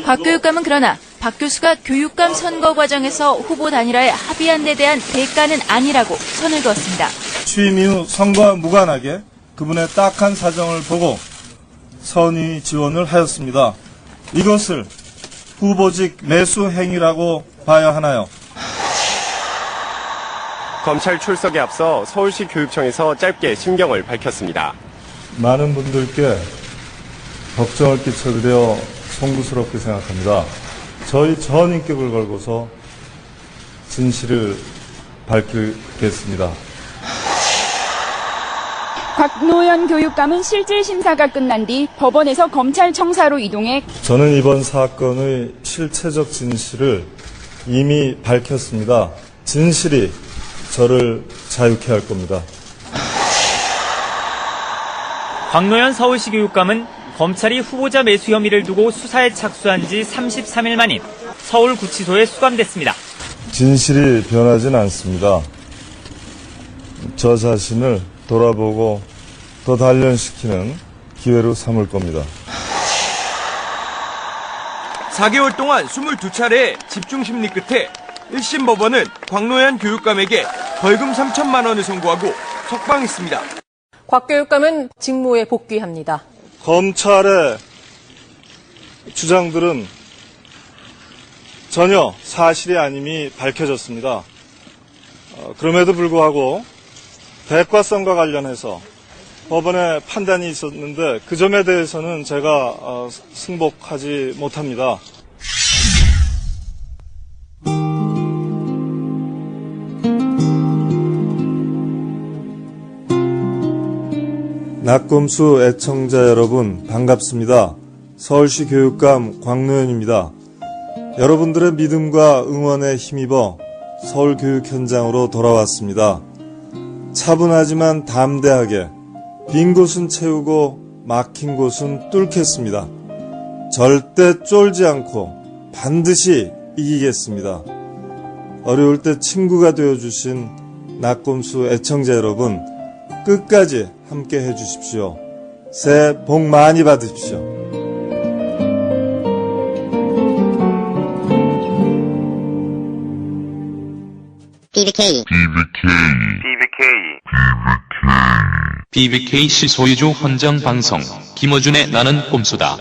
박 교육감은 그러나 박 교수가 교육감 선거 과정에서 후보 단일화에 합의한 데 대한 대가는 아니라고 선을 그었습니다. 취임 이후 선거와 무관하게 그분의 딱한 사정을 보고 선의 지원을 하였습니다. 이것을 후보직 매수 행위라고 봐야 하나요? 검찰 출석에 앞서 서울시 교육청에서 짧게 심경을 밝혔습니다. 많은 분들께 걱정을 끼쳐드려 송구스럽게 생각합니다. 저희 전 인격을 걸고서 진실을 밝히겠습니다. 곽노현 교육감은 실질 심사가 끝난 뒤 법원에서 검찰청사로 이동해 저는 이번 사건의 실체적 진실을 이미 밝혔습니다. 진실이 저를 자유케 할 겁니다. 곽노현 서울시 교육감은 검찰이 후보자 매수 혐의를 두고 수사에 착수한 지 33일 만인 서울구치소에 수감됐습니다. 진실이 변하진 않습니다. 저 자신을 돌아보고 더 단련시키는 기회로 삼을 겁니다. 4개월 동안 22차례의 집중심리 끝에 1심 법원은 곽노현 교육감에게 벌금 3천만 원을 선고하고 석방했습니다. 곽 교육감은 직무에 복귀합니다. 검찰의 주장들은 전혀 사실이 아님이 밝혀졌습니다. 그럼에도 불구하고 대과성과 관련해서 법원의 판단이 있었는데 그 점에 대해서는 제가 승복하지 못합니다. 낙검수 애청자 여러분 반갑습니다. 서울시 교육감 곽노현입니다. 여러분들의 믿음과 응원에 힘입어 서울교육 현장으로 돌아왔습니다. 차분하지만 담대하게 빈 곳은 채우고 막힌 곳은 뚫겠습니다. 절대 쫄지 않고 반드시 이기겠습니다. 어려울 때 친구가 되어주신 낙검수 애청자 여러분 끝까지 함께 해주십시오. 새해 복 많이 받으십시오. BBKC 소유주 헌정방송 김어준의 나는 꼼수다.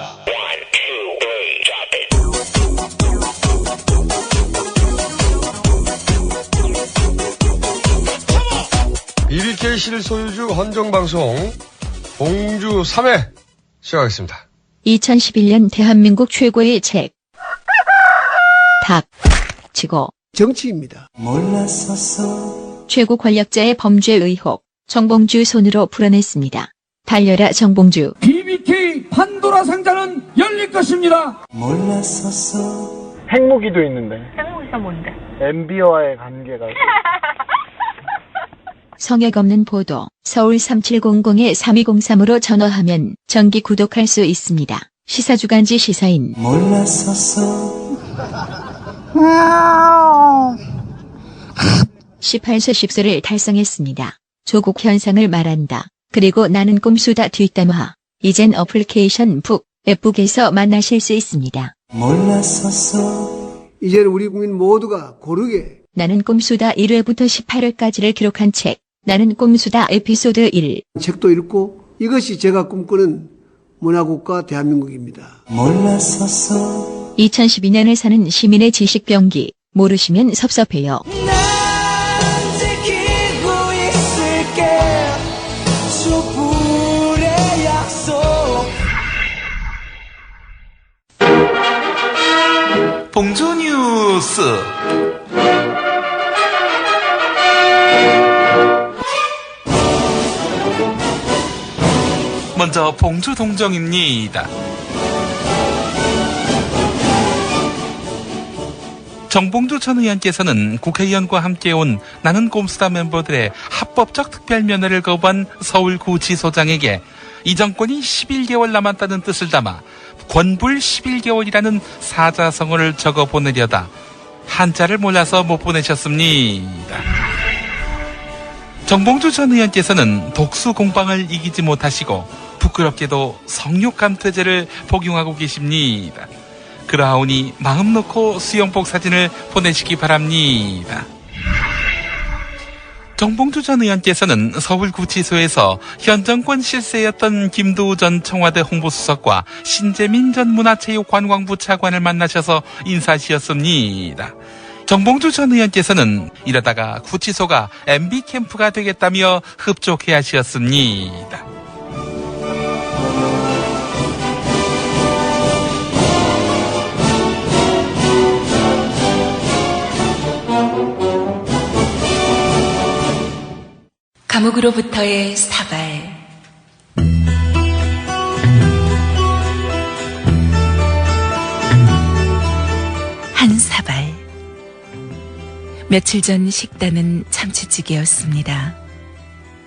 BBKC를 소유주 헌정방송 봉주 3회 시작하겠습니다. 2011년 대한민국 최고의 책 닥치고 정치입니다. 최고 권력자의 범죄 의혹 정봉주 손으로 풀어냈습니다. 달려라 정봉주. BBK 판도라 상자는 열릴 것입니다. 핵무기도 있는데. 핵무기가 뭔데? MB와의 관계가. 성역 없는 보도 서울 3700-3203으로 전화하면 정기 구독할 수 있습니다. 시사주간지 시사인 18세 10세를 달성했습니다. 조국 현상을 말한다. 그리고 나는 꼼수다 뒷담화. 이젠 어플리케이션 북에서 만나실 수 있습니다. 이제는 우리 국민 모두가 고르게 나는 꼼수다 1회부터 18회까지를 기록한 책 나는 꼼수다 에피소드 1. 책도 읽고 이것이 제가 꿈꾸는 문화국가 대한민국입니다. 2012년을 사는 시민의 지식병기. 모르시면 섭섭해요. 봉주 뉴스. 먼저 봉주 동정입니다. 정봉주 전 의원께서는 국회의원과 함께 온 나는 꼼수다 멤버들의 합법적 특별면회를 거부한 서울구치소장에게 이 정권이 11개월 남았다는 뜻을 담아 권불 11개월이라는 사자성어를 적어 보내려다 한자를 몰라서 못 보내셨습니다. 정봉주 전 의원께서는 독수 공방을 이기지 못하시고 부끄럽게도 성육감퇴제를 복용하고 계십니다. 그러하오니 마음 놓고 수영복 사진을 보내시기 바랍니다. 정봉주 전 의원께서는 서울구치소에서 현 정권 실세였던 김도우 전 청와대 홍보수석과 신재민 전 문화체육관광부 차관을 만나셔서 인사하셨습니다. 정봉주 전 의원께서는 이러다가 구치소가 MB 캠프가 되겠다며 흡족해 하셨습니다. 감옥으로부터의 사발. 한 사발. 며칠 전 식단은 참치찌개였습니다.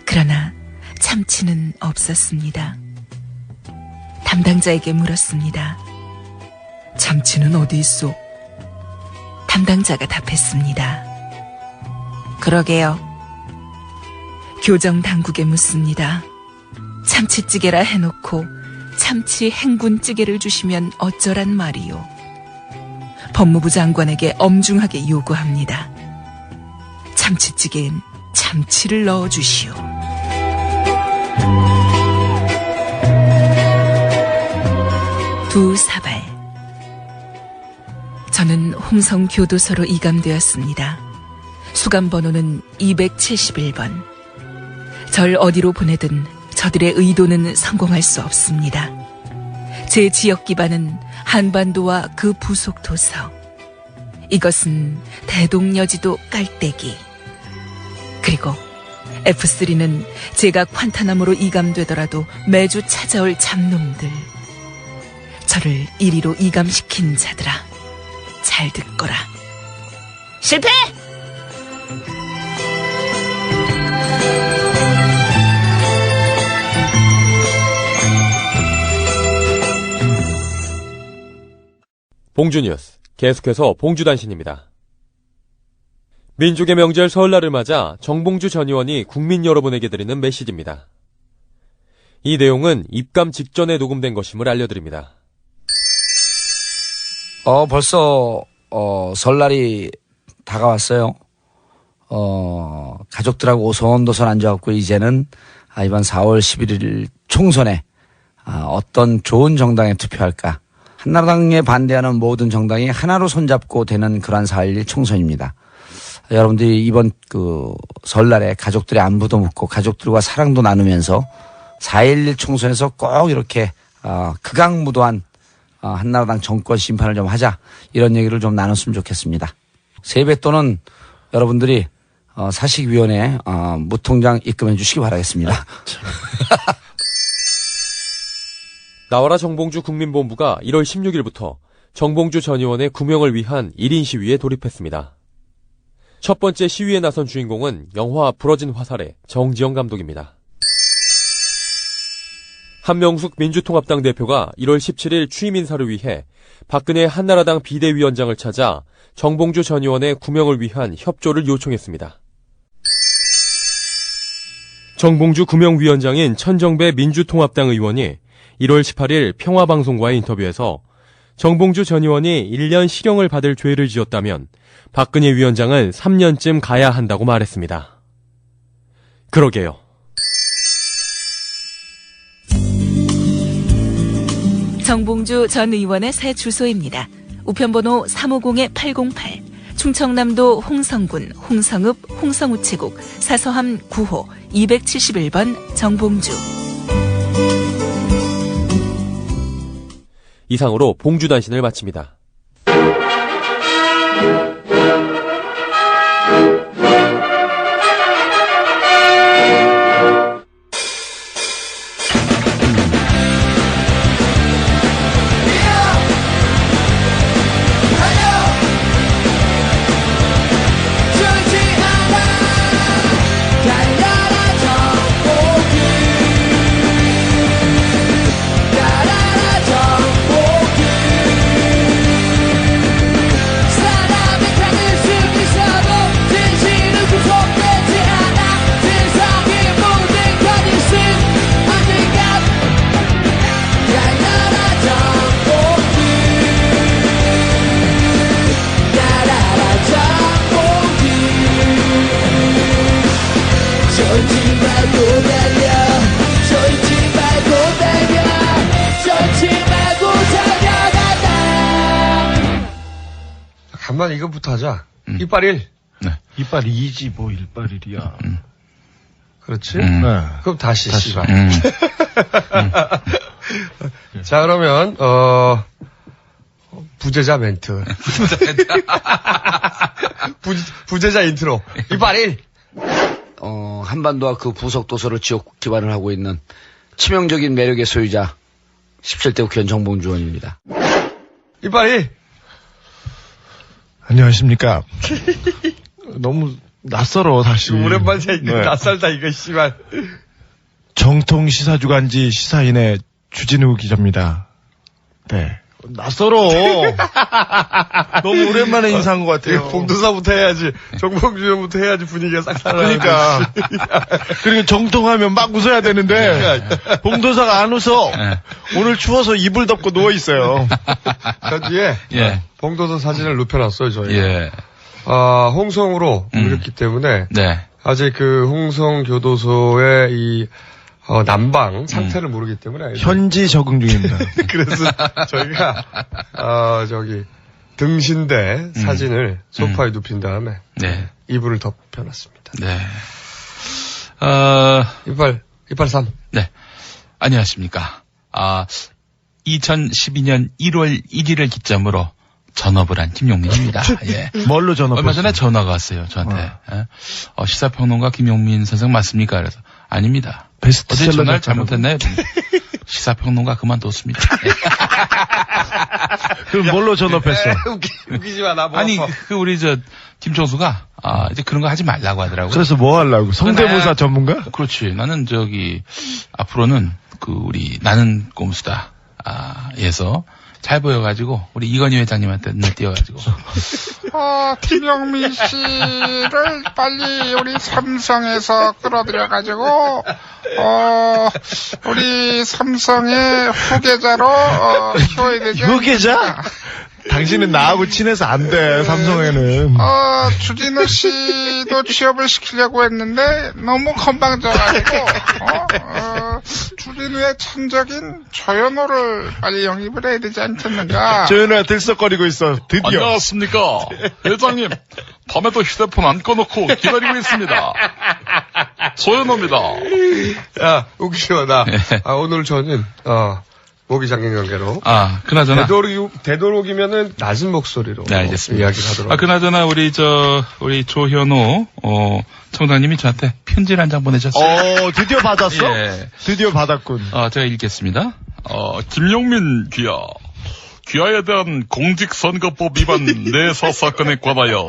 그러나 참치는 없었습니다. 담당자에게 물었습니다. 참치는 어디 있어? 담당자가 답했습니다. 그러게요. 교정 당국에 묻습니다. 참치찌개라 해놓고 참치 행군찌개를 주시면 어쩌란 말이요. 법무부 장관에게 엄중하게 요구합니다. 참치찌개엔 참치를 넣어주시오. 두 사발. 저는 홍성교도소로 이감되었습니다. 수감 번호는 271번. 절 어디로 보내든 저들의 의도는 성공할 수 없습니다. 제 지역 기반은 한반도와 그 부속 도서. 이것은 대동여지도 깔때기. 그리고 F3는 제가 콴타나모로 이감되더라도 매주 찾아올 잡놈들. 저를 이리로 이감시킨 자들아, 잘 듣거라. 실패! 봉주뉴스, 계속해서 봉주단신입니다. 민족의 명절 설날을 맞아 정봉주 전 의원이 국민 여러분에게 드리는 메시지입니다. 이 내용은 입감 직전에 녹음된 것임을 알려드립니다. 벌써 설날이 다가왔어요. 가족들하고 오손도손 앉아갖고 이제는 이번 4월 11일 총선에 어떤 좋은 정당에 투표할까. 한나라당에 반대하는 모든 정당이 하나로 손잡고 되는 그러한 4.11 총선입니다. 여러분들이 이번 설날에 가족들의 안부도 묻고 가족들과 사랑도 나누면서 4.11 총선에서 꼭 이렇게 극악무도한 한나라당 정권 심판을 좀 하자, 이런 얘기를 좀 나눴으면 좋겠습니다. 세뱃돈은 여러분들이 사식위원회 무통장 입금해 주시기 바라겠습니다. 나와라 정봉주 국민본부가 1월 16일부터 정봉주 전 의원의 구명을 위한 1인 시위에 돌입했습니다. 첫 번째 시위에 나선 주인공은 영화 부러진 화살의 정지영 감독입니다. 한명숙 민주통합당 대표가 1월 17일 취임 인사를 위해 박근혜 한나라당 비대위원장을 찾아 정봉주 전 의원의 구명을 위한 협조를 요청했습니다. 정봉주 구명위원장인 천정배 민주통합당 의원이 1월 18일 평화방송과의 인터뷰에서 정봉주 전 의원이 1년 실형을 받을 죄를 지었다면 박근혜 위원장은 3년쯤 가야 한다고 말했습니다. 그러게요. 정봉주 전 의원의 새 주소입니다. 우편번호 350-808, 충청남도 홍성군 홍성읍 홍성우체국 사서함 9호 271번 정봉주. 이상으로 봉주단신을 마칩니다. 말고 달려 쫄지 말고 달려 쫄지 말고 달려간다. 간만에 이것부터 하자. 이빨 1. 네. 이빨 2지 뭐 이빨 1이야. 그렇지? 네. 그럼 다시. 씨발. 네. 자, 그러면 부재자 멘트. 부재자 인트로. 이빨 1. 한반도와 그 부속 도서를 지역 기반을 하고 있는 치명적인 매력의 소유자 17대 국회의원 정봉주 의원입니다. 이빨 1. 안녕하십니까. 너무 낯설어 사실. 오랜만에 네. 낯설다 이거 씨발. 정통 시사주간지 시사인의 주진우 기자입니다. 네. 낯설어. 너무 오랜만에 인사한 것 같아요. 봉도사부터 해야지. 정봉주 의원부터 해야지 분위기가 싹 살아나는 그러니까. 그리고 정통하면 막 웃어야 되는데 봉도사가 안 웃어. 오늘 추워서 이불 덮고 누워 있어요. 저 뒤에 예. 봉도사 사진을 눕혀놨어요 저희. 예. 홍성으로 옮겼기 때문에 아직 그 홍성 교도소의 이 난방 상태를 모르기 때문에 현지 적응 중입니다. 그래서 저희가 저기 등신대 사진을 소파에 눕힌 다음에 이불을 덮여놨습니다. 네. 이빨 3. 네. 안녕하십니까. 2012년 1월 1일을 기점으로 전업을 한 김용민입니다. 예. 뭘로 전업을? 얼마 전에 전화가 왔어요, 저한테. 시사평론가 김용민 선생 맞습니까? 그래서 아닙니다. 어제 전화를 잘못했나요? 시사평론가 그만뒀습니다. 그럼 뭘로 전업했어? 웃기지 마, 나 뭐. 아니, 우리 김총수가, 이제 그런 거 하지 말라고 하더라고요. 그래서 뭐 하려고? 성대모사 전문가? 그렇지. 나는 앞으로는 우리 나는 꼼수다, 에서 잘 보여가지고, 우리 이건희 회장님한테 눈에 띄어가지고. 김용민 씨를 빨리 우리 삼성에서 끌어들여가지고, 우리 삼성의 후계자로, 키워야 되지. 후계자? 당신은 나하고 친해서 안 돼, 삼성에는. 주진우 씨도 취업을 시키려고 했는데, 너무 건방져가지고, 주진우의 천적인 조현호를 빨리 영입을 해야 되지 않겠는가. 조현호가 들썩거리고 있어, 드디어. 안녕하십니까. 회장님, 밤에도 휴대폰 안 꺼놓고 기다리고 있습니다. 조현호입니다. 야, 웃기지 마, 나. 오늘 저는, 모기 장경 관계로. 그나저나. 되도록이면은 낮은 목소리로. 네, 알겠습니다. 이야기를 하도록. 그나저나 우리 조현호, 청장님이 저한테 편지를 한 장 보내셨어요. 드디어 받았어? 예. 드디어 받았군. 제가 읽겠습니다. 김용민 귀하. 귀하에 대한 공직선거법 위반 내사 사건에 관하여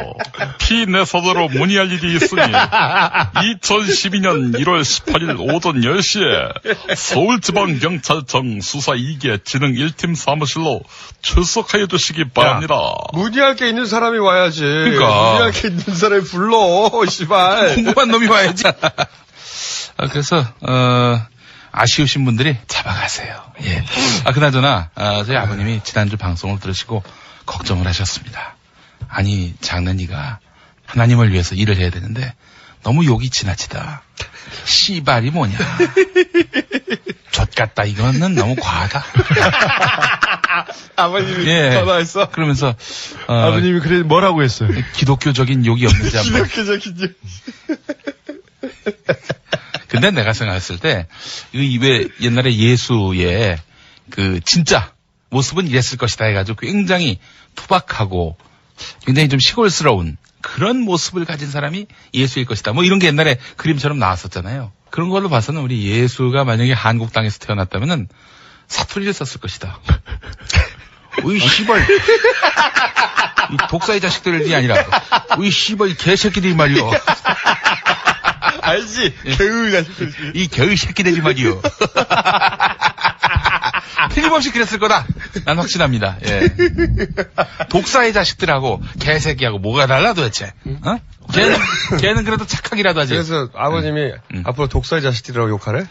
피내사대로 문의할 일이 있으니 2012년 1월 18일 오전 10시에 서울지방경찰청 수사 2개 진흥 1팀 사무실로 출석하여 주시기 바랍니다. 문의할 게 있는 사람이 와야지. 그러니까. 문의할 게 있는 사람이 불러, 씨발. 궁금한 놈이 와야지. 그래서 아쉬우신 분들이 잡아가세요. 예. 그나저나, 저희 아버님이 지난주 방송을 들으시고 걱정을 하셨습니다. 아니, 장난이가 하나님을 위해서 일을 해야 되는데 너무 욕이 지나치다. 씨발이 뭐냐. 젖같다. 이거는 너무 과하다. 아버님이 전화했어? 그러면서, 아버님이 그래, 뭐라고 했어요? 기독교적인 욕이 없는지 한번. 기독교적인 욕. 근데 내가 생각했을 때, 왜 옛날에 예수의 진짜 모습은 이랬을 것이다 해가지고 굉장히 투박하고 굉장히 좀 시골스러운 그런 모습을 가진 사람이 예수일 것이다. 뭐 이런 게 옛날에 그림처럼 나왔었잖아요. 그런 걸로 봐서는 우리 예수가 만약에 한국 땅에서 태어났다면은 사투리를 썼을 것이다. 우이 씨발. 이 독사의 자식들이 아니라, 우이 씨발, 이 개새끼들이 말이요. 알지? 개의 자식들. 이 개의 새끼들이 말이요. 틀림없이 그랬을 거다. 난 확신합니다. 예. 독사의 자식들하고 개새끼하고 뭐가 달라 도대체? 걔는 그래도 착하기라도 하지. 그래서 아버님이 앞으로 독사의 자식들이라고 욕하래?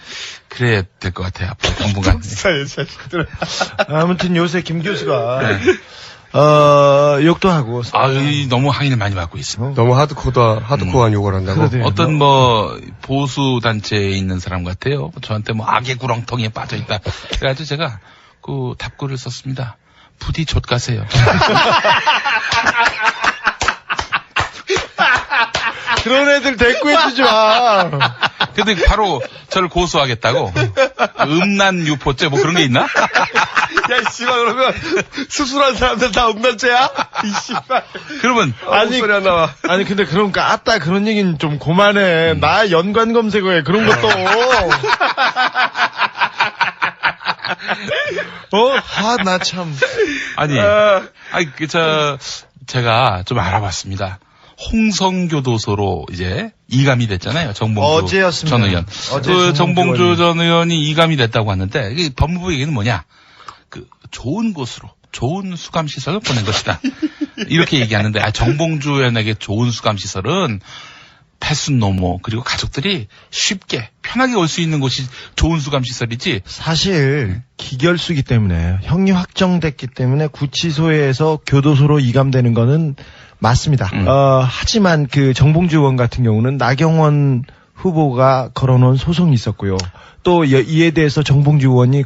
그래야 될 것 같아요. 앞으로 당분간. 독사의 자식들. 아무튼 요새 김 교수가 욕도 하고. 너무 항의를 많이 받고 있어. 너무 하드코어한 욕을 한다고? 어떤 뭐, 보수 단체에 있는 사람 같아요. 저한테 뭐, 악의 구렁텅이에 빠져있다. 그래가지고 제가 그 답글을 썼습니다. 부디 좆가세요. 그런 애들 대꾸해주지 마. 근데 바로 저를 고소하겠다고. 음란 유포죄 뭐 그런 게 있나? 야, 씨발, 그러면 수술한 사람들 다 음란죄야? 이 씨발. 그러면. 소리 안 나와. 아니, 근데 그러니까, 아따, 그런 얘기는 좀 그만해. 나 연관 검색어에 그런 것도. 나 참. 제가 좀 알아봤습니다. 홍성교도소로 이제 이감이 됐잖아요. 정봉주 어제였습니다. 전 의원. 그 정봉주 전 의원이 이감이 됐다고 하는데 이게 법무부 얘기는 뭐냐? 그 좋은 곳으로 좋은 수감 시설을 보낸 것이다. 이렇게 얘기하는데 정봉주 의원에게 좋은 수감 시설은 패순노모 그리고 가족들이 쉽게 편하게 올 수 있는 곳이 좋은 수감 시설이지. 사실 기결수기 때문에 형이 확정됐기 때문에 구치소에서 교도소로 이감되는 거는 맞습니다. 하지만 그 정봉주 의원 같은 경우는 나경원 후보가 걸어놓은 소송이 있었고요. 또 이에 대해서 정봉주 의원이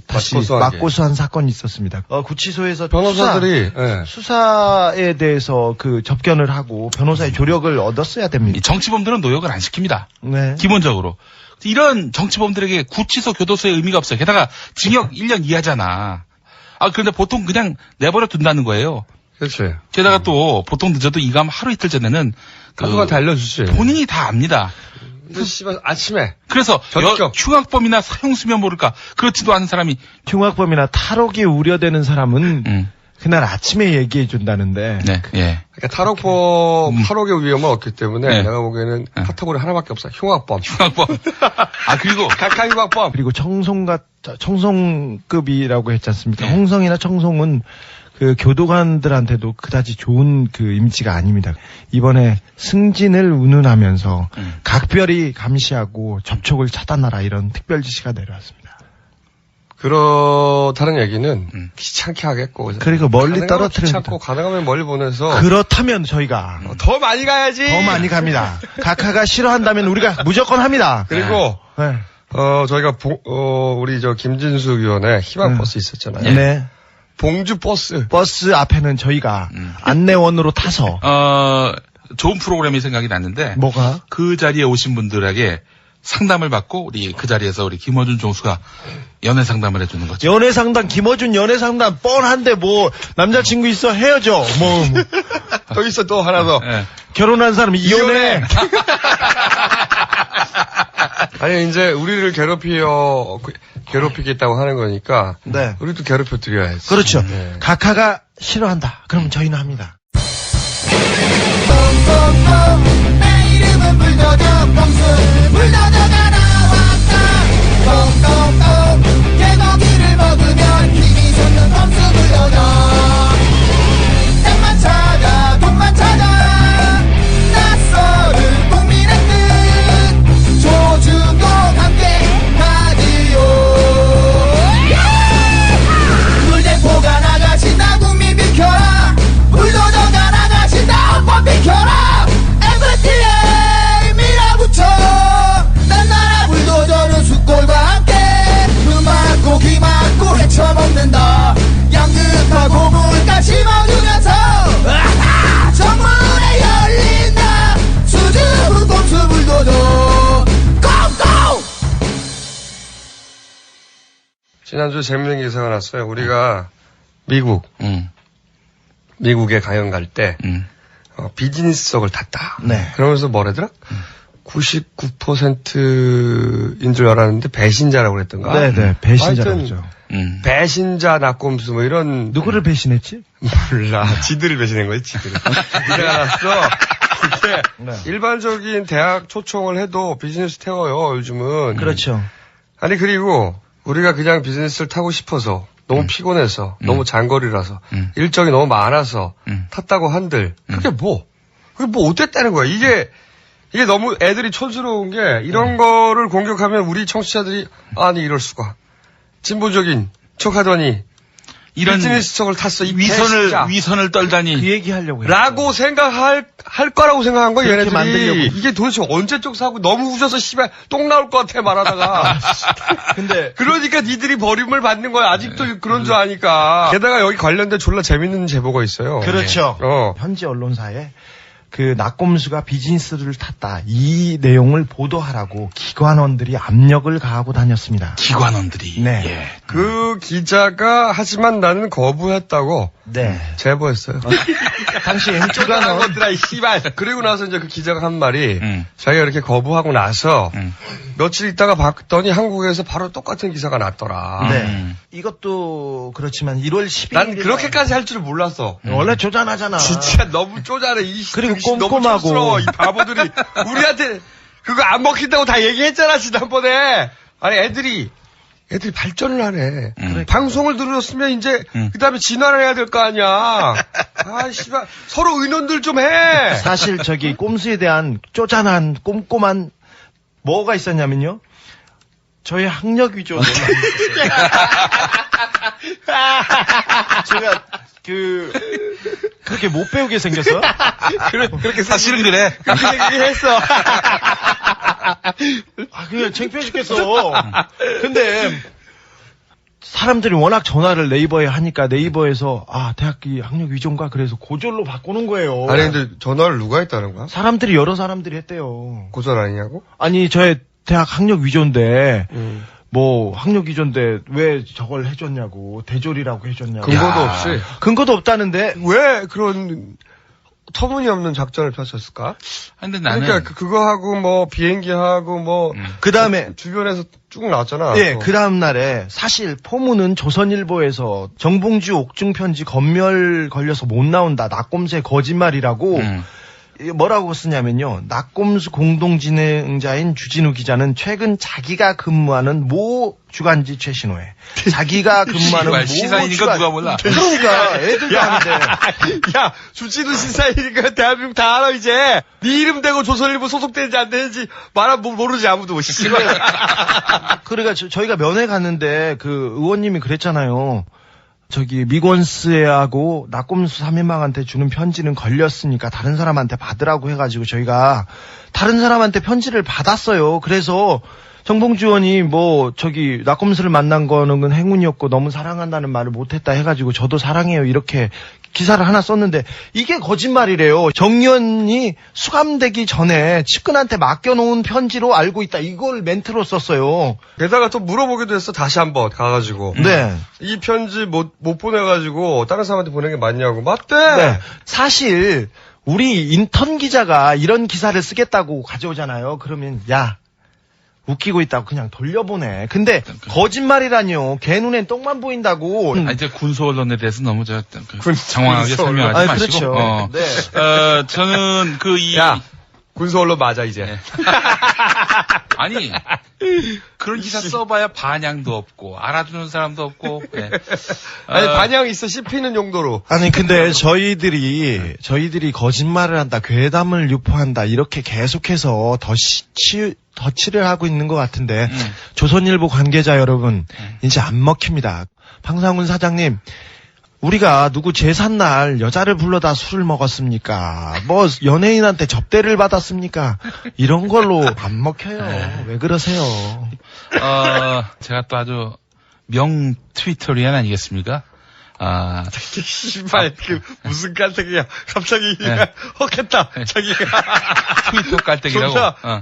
다시 맞고소한 사건이 있었습니다. 구치소에서 변호사들이 수사에 대해서 그 접견을 하고 변호사의 조력을 얻었어야 됩니다. 정치범들은 노역을 안 시킵니다. 네. 기본적으로. 이런 정치범들에게 구치소 교도소의 의미가 없어요. 게다가 징역 1년 이하잖아. 그런데 보통 그냥 내버려 둔다는 거예요. 그렇지. 게다가 또 보통 늦어도 이감 하루 이틀 전에는 누가 다 알려주지. 본인이 다 압니다. 씨발 아침에. 그래서 흉악범이나 사형수면 모를까 그렇지도 않은 사람이 흉악범이나 탈옥이 우려되는 사람은 그날 아침에 얘기해 준다는데. 네. 예. 그러니까 탈옥의 위험은 없기 때문에 내가 보기에는 카테고리 하나밖에 없어. 흉악범. 그리고 각하 흉악범. 그리고 청송급이라고 했지 않습니까? 홍성이나 청송은 그 교도관들한테도 그다지 좋은 그 이미지가 아닙니다. 이번에 승진을 운운하면서 각별히 감시하고 접촉을 차단하라 이런 특별 지시가 내려왔습니다. 그렇다는 얘기는 귀찮게 하겠고. 그리고 멀리 떨어뜨립니다. 귀찮고 가능하면 멀리 보내서. 그렇다면 저희가 더 많이 가야지. 더 많이 갑니다. 각하가 싫어한다면 우리가 무조건 합니다. 그리고 저희가 우리 김진숙 의원의 희망버스 있었잖아요. 네. 봉주 버스 앞에는 저희가 안내원으로 타서 좋은 프로그램이 생각이 났는데 뭐가? 그 자리에 오신 분들에게 상담을 받고 우리 그 자리에서 우리 김어준 총수가 연애 상담을 해주는 거죠. 연애 상담 김어준 연애 상담 뻔한데 뭐 남자친구 있어 헤어져 뭐 또 있어 또 하나 더 결혼한 사람이 이혼해. 아니 이제 우리를 괴롭히겠다고 하는 거니까 우리도 괴롭혀 드려야지. 그렇죠. 각하가 싫어한다. 그럼 저희는 합니다. 내 이름은 불도저 봉수 불도저가 나왔다. 꽁꽁꽁 개고기를 먹으면 힘이 솟는 봉수 불도저. 땅만 찾아 돈만 찾아 낯설은 국민의 뜻 조중도 함께 하지요. 물대포가 나가신다 국민 비켜라. 불도저가 나가신다 헌법 비켜라. MBTA 밀어붙여 난 나라 불도저는 숫골과 함께 눈 막고 귀 막고 헤쳐먹는다. 양극하고 물까지 먹으면서 정문에 열린다. 수줍은 꼼수 불도저 꽁꽁. 지난주 재밌는 기사가 났어요. 우리가 미국에 강연 갈 때 비즈니스석을 탔다. 그러면서 뭐라더라? 99%인 줄 알았는데 배신자라고 그랬던가? 네네, 배신자라고 그러죠. 배신자, 낙곰수 뭐 이런. 누구를 배신했지? 몰라. 지들을 배신한 거지, 지들을. 기사가 났어. 그게 일반적인 대학 초청을 해도 비즈니스 태워요, 요즘은. 그렇죠. 아니, 그리고 우리가 그냥 비즈니스를 타고 싶어서 너무 피곤해서 너무 장거리라서 일정이 너무 많아서 탔다고 한들 그게 뭐 어땠다는 거야. 이게 너무 애들이 촌스러운 게 이런 거를 공격하면 우리 청취자들이 아니 이럴 수가 진보적인 척하더니 이런 비즈니스석을 탔어. 이 위선을 떨다니. 그 얘기 하려고 라고 생각할 거라고 생각한 거야, 그렇게 얘네들이. 만들려고. 이게 도대체 언제적 사고 너무 우셔서 씨발 똥 나올 것 같아 말하다가. 근데 그러니까 니들이 버림을 받는 거야. 아직도 그런 줄 아니까. 게다가 여기 관련된 졸라 재밌는 제보가 있어요. 그렇죠. 네. 현지 언론사에 그 낙곰수가 비즈니스를 탔다. 이 내용을 보도하라고 기관원들이 압력을 가하고 다녔습니다. 기관원들이. 네. 예. 그 기자가 하지만 나는 거부했다고. 네. 제보했어요. 당시 쪼가는 것들아, 이 씨발. 그리고 나서 이제 그 기자가 한 말이, 자기가 이렇게 거부하고 나서, 며칠 있다가 봤더니 한국에서 바로 똑같은 기사가 났더라. 네. 이것도 그렇지만 1월 10일. 난 그렇게까지 할 줄 몰랐어. 원래 쪼잔하잖아. 진짜 너무 쪼잔해. 이 그리고 너무 꼼꼼하고. 촌스러워, 이 바보들이. 우리한테 그거 안 먹힌다고 다 얘기했잖아, 지난번에. 아니, 애들이 발전을 하네. 방송을 들었으면 이제 그 다음에 진화를 해야 될 거 아니야. 아, 씨발. 서로 의논들 좀 해. 사실 저기 꼼수에 대한 쪼잔한 꼼꼼한 뭐가 있었냐면요. 저희 학력 위조 논란이 있었어요. 제가 그렇게 못 배우게 생겼어? 그렇게 사실은 그래. 그렇게 생기했어. 그냥 창피해 죽겠어. 근데 사람들이 워낙 전화를 네이버에 하니까 네이버에서 대학교 학력 위조인가 그래서 고졸로 바꾸는 거예요. 아니, 근데 전화를 누가 했다는 거야? 사람들이 여러 사람들이 했대요. 고졸 아니냐고? 아니, 저의 대학 학력 위조인데 뭐 학력 위조인데 왜 저걸 해줬냐고, 대졸이라고 해줬냐고. 근거도 없이. 근거도 없다는데 왜 그런 터무니없는 작전을 펼쳤을까? 근데 나는 그러니까 그거하고 뭐 비행기하고 뭐 그다음에 주변에서 쭉 나왔잖아. 예, 그 다음 날에 사실 포문은 조선일보에서 정봉주 옥중 편지 검열 걸려서 못 나온다. 낙곰수의 거짓말이라고 뭐라고 쓰냐면요. 낙곰수 공동진행자인 주진우 기자는 최근 자기가 근무하는 모 주간지 최신호에 자기가 근무하는 모 시사이니까 누가 몰라. 그러니까 애들도 아는데. 야, 주진우 시사이니까 대한민국 다 알아 이제. 네 이름 대고 조선일보 소속되는지 안 되는지 모르지 아무도. 그러니까 저희가 면회 갔는데 그 의원님이 그랬잖아요. 저기 미권스하고 낙곰수 3인방한테 주는 편지는 걸렸으니까 다른 사람한테 받으라고 해가지고 저희가 다른 사람한테 편지를 받았어요. 그래서 정봉주 의원이 뭐 저기 낙곰수를 만난 거는 행운이었고 너무 사랑한다는 말을 못했다 해가지고 저도 사랑해요 이렇게 기사를 하나 썼는데 이게 거짓말이래요. 정 의원이 수감되기 전에 측근한테 맡겨놓은 편지로 알고 있다. 이걸 멘트로 썼어요. 게다가 또 물어보기도 했어. 다시 한번 가가지고. 네. 이 편지 못 보내가지고 다른 사람한테 보낸 게 맞냐고. 맞대. 네. 사실 우리 인턴 기자가 이런 기사를 쓰겠다고 가져오잖아요. 그러면 야 웃기고 있다고 그냥 돌려보내. 근데 거짓말이라니요. 걔 눈엔 똥만 보인다고. 이제 군소 언론에 대해서 너무 장황하게 설명하지 마시고. 그렇죠. 네. 저는 군소 언론 맞아 이제. 아니 그런 기사 써봐야 반향도 없고 알아주는 사람도 없고. 네. 아니 반향 있어 씹히는 용도로. 아니 근데 저희들이 거짓말을 한다, 괴담을 유포한다 이렇게 계속해서 덧칠을 하고 있는 것 같은데 조선일보 관계자 여러분 이제 안 먹힙니다. 방상훈 사장님. 우리가 누구 제삿날 여자를 불러다 술을 먹었습니까? 뭐 연예인한테 접대를 받았습니까? 이런 걸로 안 먹혀요. 왜 그러세요? 제가 또 아주 명 트위터리안 아니겠습니까? 씨발, 무슨 깔때기야. 갑자기, 헉했다, 자기가. 트위터 깔때기라고.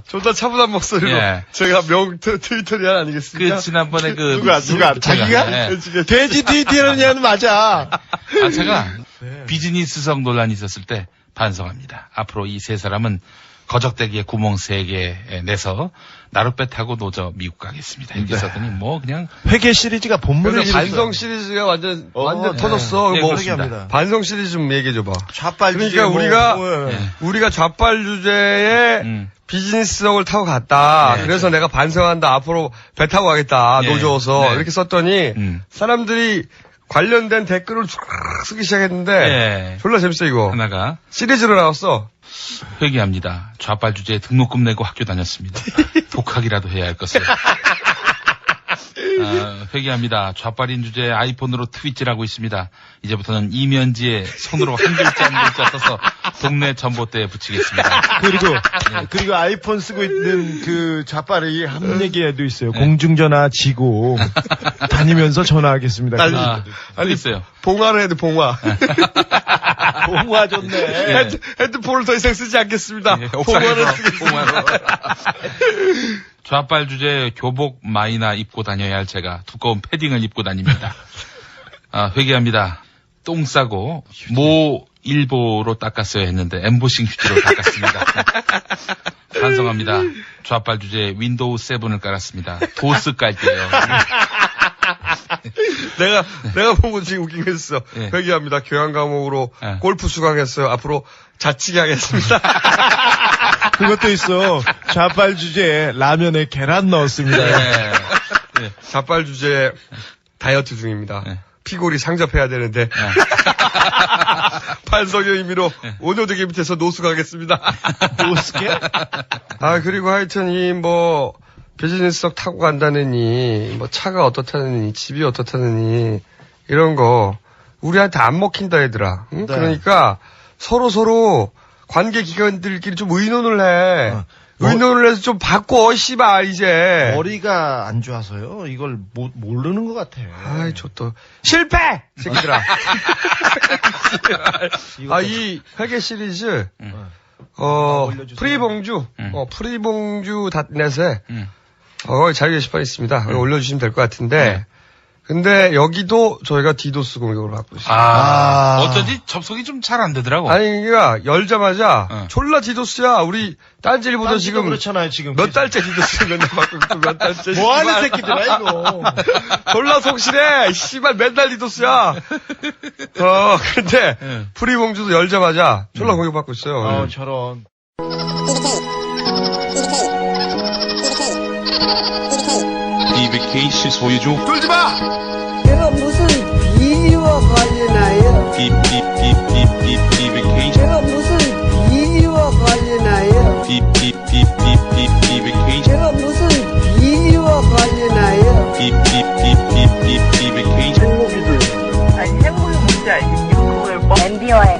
존나 차분한 목소리로. 예. 제가 트위터리안 아니겠습니까? 지난번에 누가? 자기가? 네. 돼지 트위터리안 맞아. 제가 비즈니스성 논란이 있었을 때 반성합니다. 앞으로 이 세 사람은 거적대기에 구멍 3개 내서 나룻배 타고 노저 미국 가겠습니다. 이렇게 썼더니 뭐 그냥 회계 시리즈가 본문을 반성 시리즈가 완전 터졌어. 네, 뭐 그렇습니다. 반성 시리즈 좀 얘기해 줘봐. 좌빨 그러니까 우리가 좌빨 주제에 비즈니스성을 타고 갔다. 네, 그래서 내가 반성한다. 앞으로 배 타고 가겠다. 노조어서 이렇게 썼더니 사람들이 관련된 댓글을 쭉 쓰기 시작했는데 졸라 재밌어 이거. 하나가 시리즈로 나왔어. 회개합니다. 좌빨 주제에 등록금 내고 학교 다녔습니다. 독학이라도 해야 할 것을. 회개합니다. 좌빨인 주제에 아이폰으로 트윗질하고 있습니다. 이제부터는 이면지에 손으로 한 글자 한 글자 써서 동네 전봇대에 붙이겠습니다. 그리고 아이폰 쓰고 있는 그 좌빨이 한 얘기에도 있어요. 공중전화 지고 다니면서 전화하겠습니다. 빨리 있어요. 봉화로 해도 봉화. 봉화 좋네. 헤드폰을 더 이상 쓰지 않겠습니다. 봉화를 쓰겠습니다. 좌빨 주제 교복 마이나 입고 다녀야 할 제가 두꺼운 패딩을 입고 다닙니다. 회개합니다. 똥 싸고 모 일보로 닦았어야 했는데 엠보싱 휴지로 닦았습니다. 반성합니다. 좌빨 주제 윈도우 7을 깔았습니다. 도스 깔게요. 내가 보고 지금 웃긴 게 있어. 예. 회개합니다. 교양 과목으로 골프 수강했어요. 앞으로 자치기 하겠습니다. 그것도 있어. 좌빨 주제에 라면에 계란 넣었습니다. 좌빨 주제에 다이어트 중입니다. 피골이 상접해야 되는데 반성의 의미로 오노되게 밑에서 노숙하겠습니다. 노숙해? 그리고 하여튼 비즈니스석 타고 간다느니 차가 어떻다느니 집이 어떻다느니 이런 거 우리한테 안 먹힌다 얘들아. 응? 네. 그러니까 서로 관계 기관들끼리 좀 의논을 해. 의논을 해서 좀 바꿔, 씨발, 이제. 머리가 안 좋아서요. 이걸 모르는 것 같아. 아이, 좋다. 실패! 새끼들아. 이 회계 시리즈, 프리봉주, 프리봉주.net에, 자유 게시판 있습니다. 올려주시면 될 것 같은데, 근데 여기도 저희가 디도스 공격을 받고 있습니다. 어쩐지 접속이 좀 잘 안 되더라고. 아니, 그러니까 열자마자 졸라 디도스야. 우리 딴지일보다 지금 그렇잖아요, 지금. 몇 달째 디도스 맨날 받고 있고 몇 달째. 뭐 하는 새끼들아, 이거. 졸라 속실해. 씨발 맨날 디도스야. 근데 프리봉주도 열자마자 졸라 공격받고 있어요. 저런. BBK 소유주 돌지 마! 제가 무슨 비리와 관련하여 BBK 제가 무슨 비리와 관련하여 BBK 제가 무슨 비리와 관련하여 BBK 행복의 문제 MB와의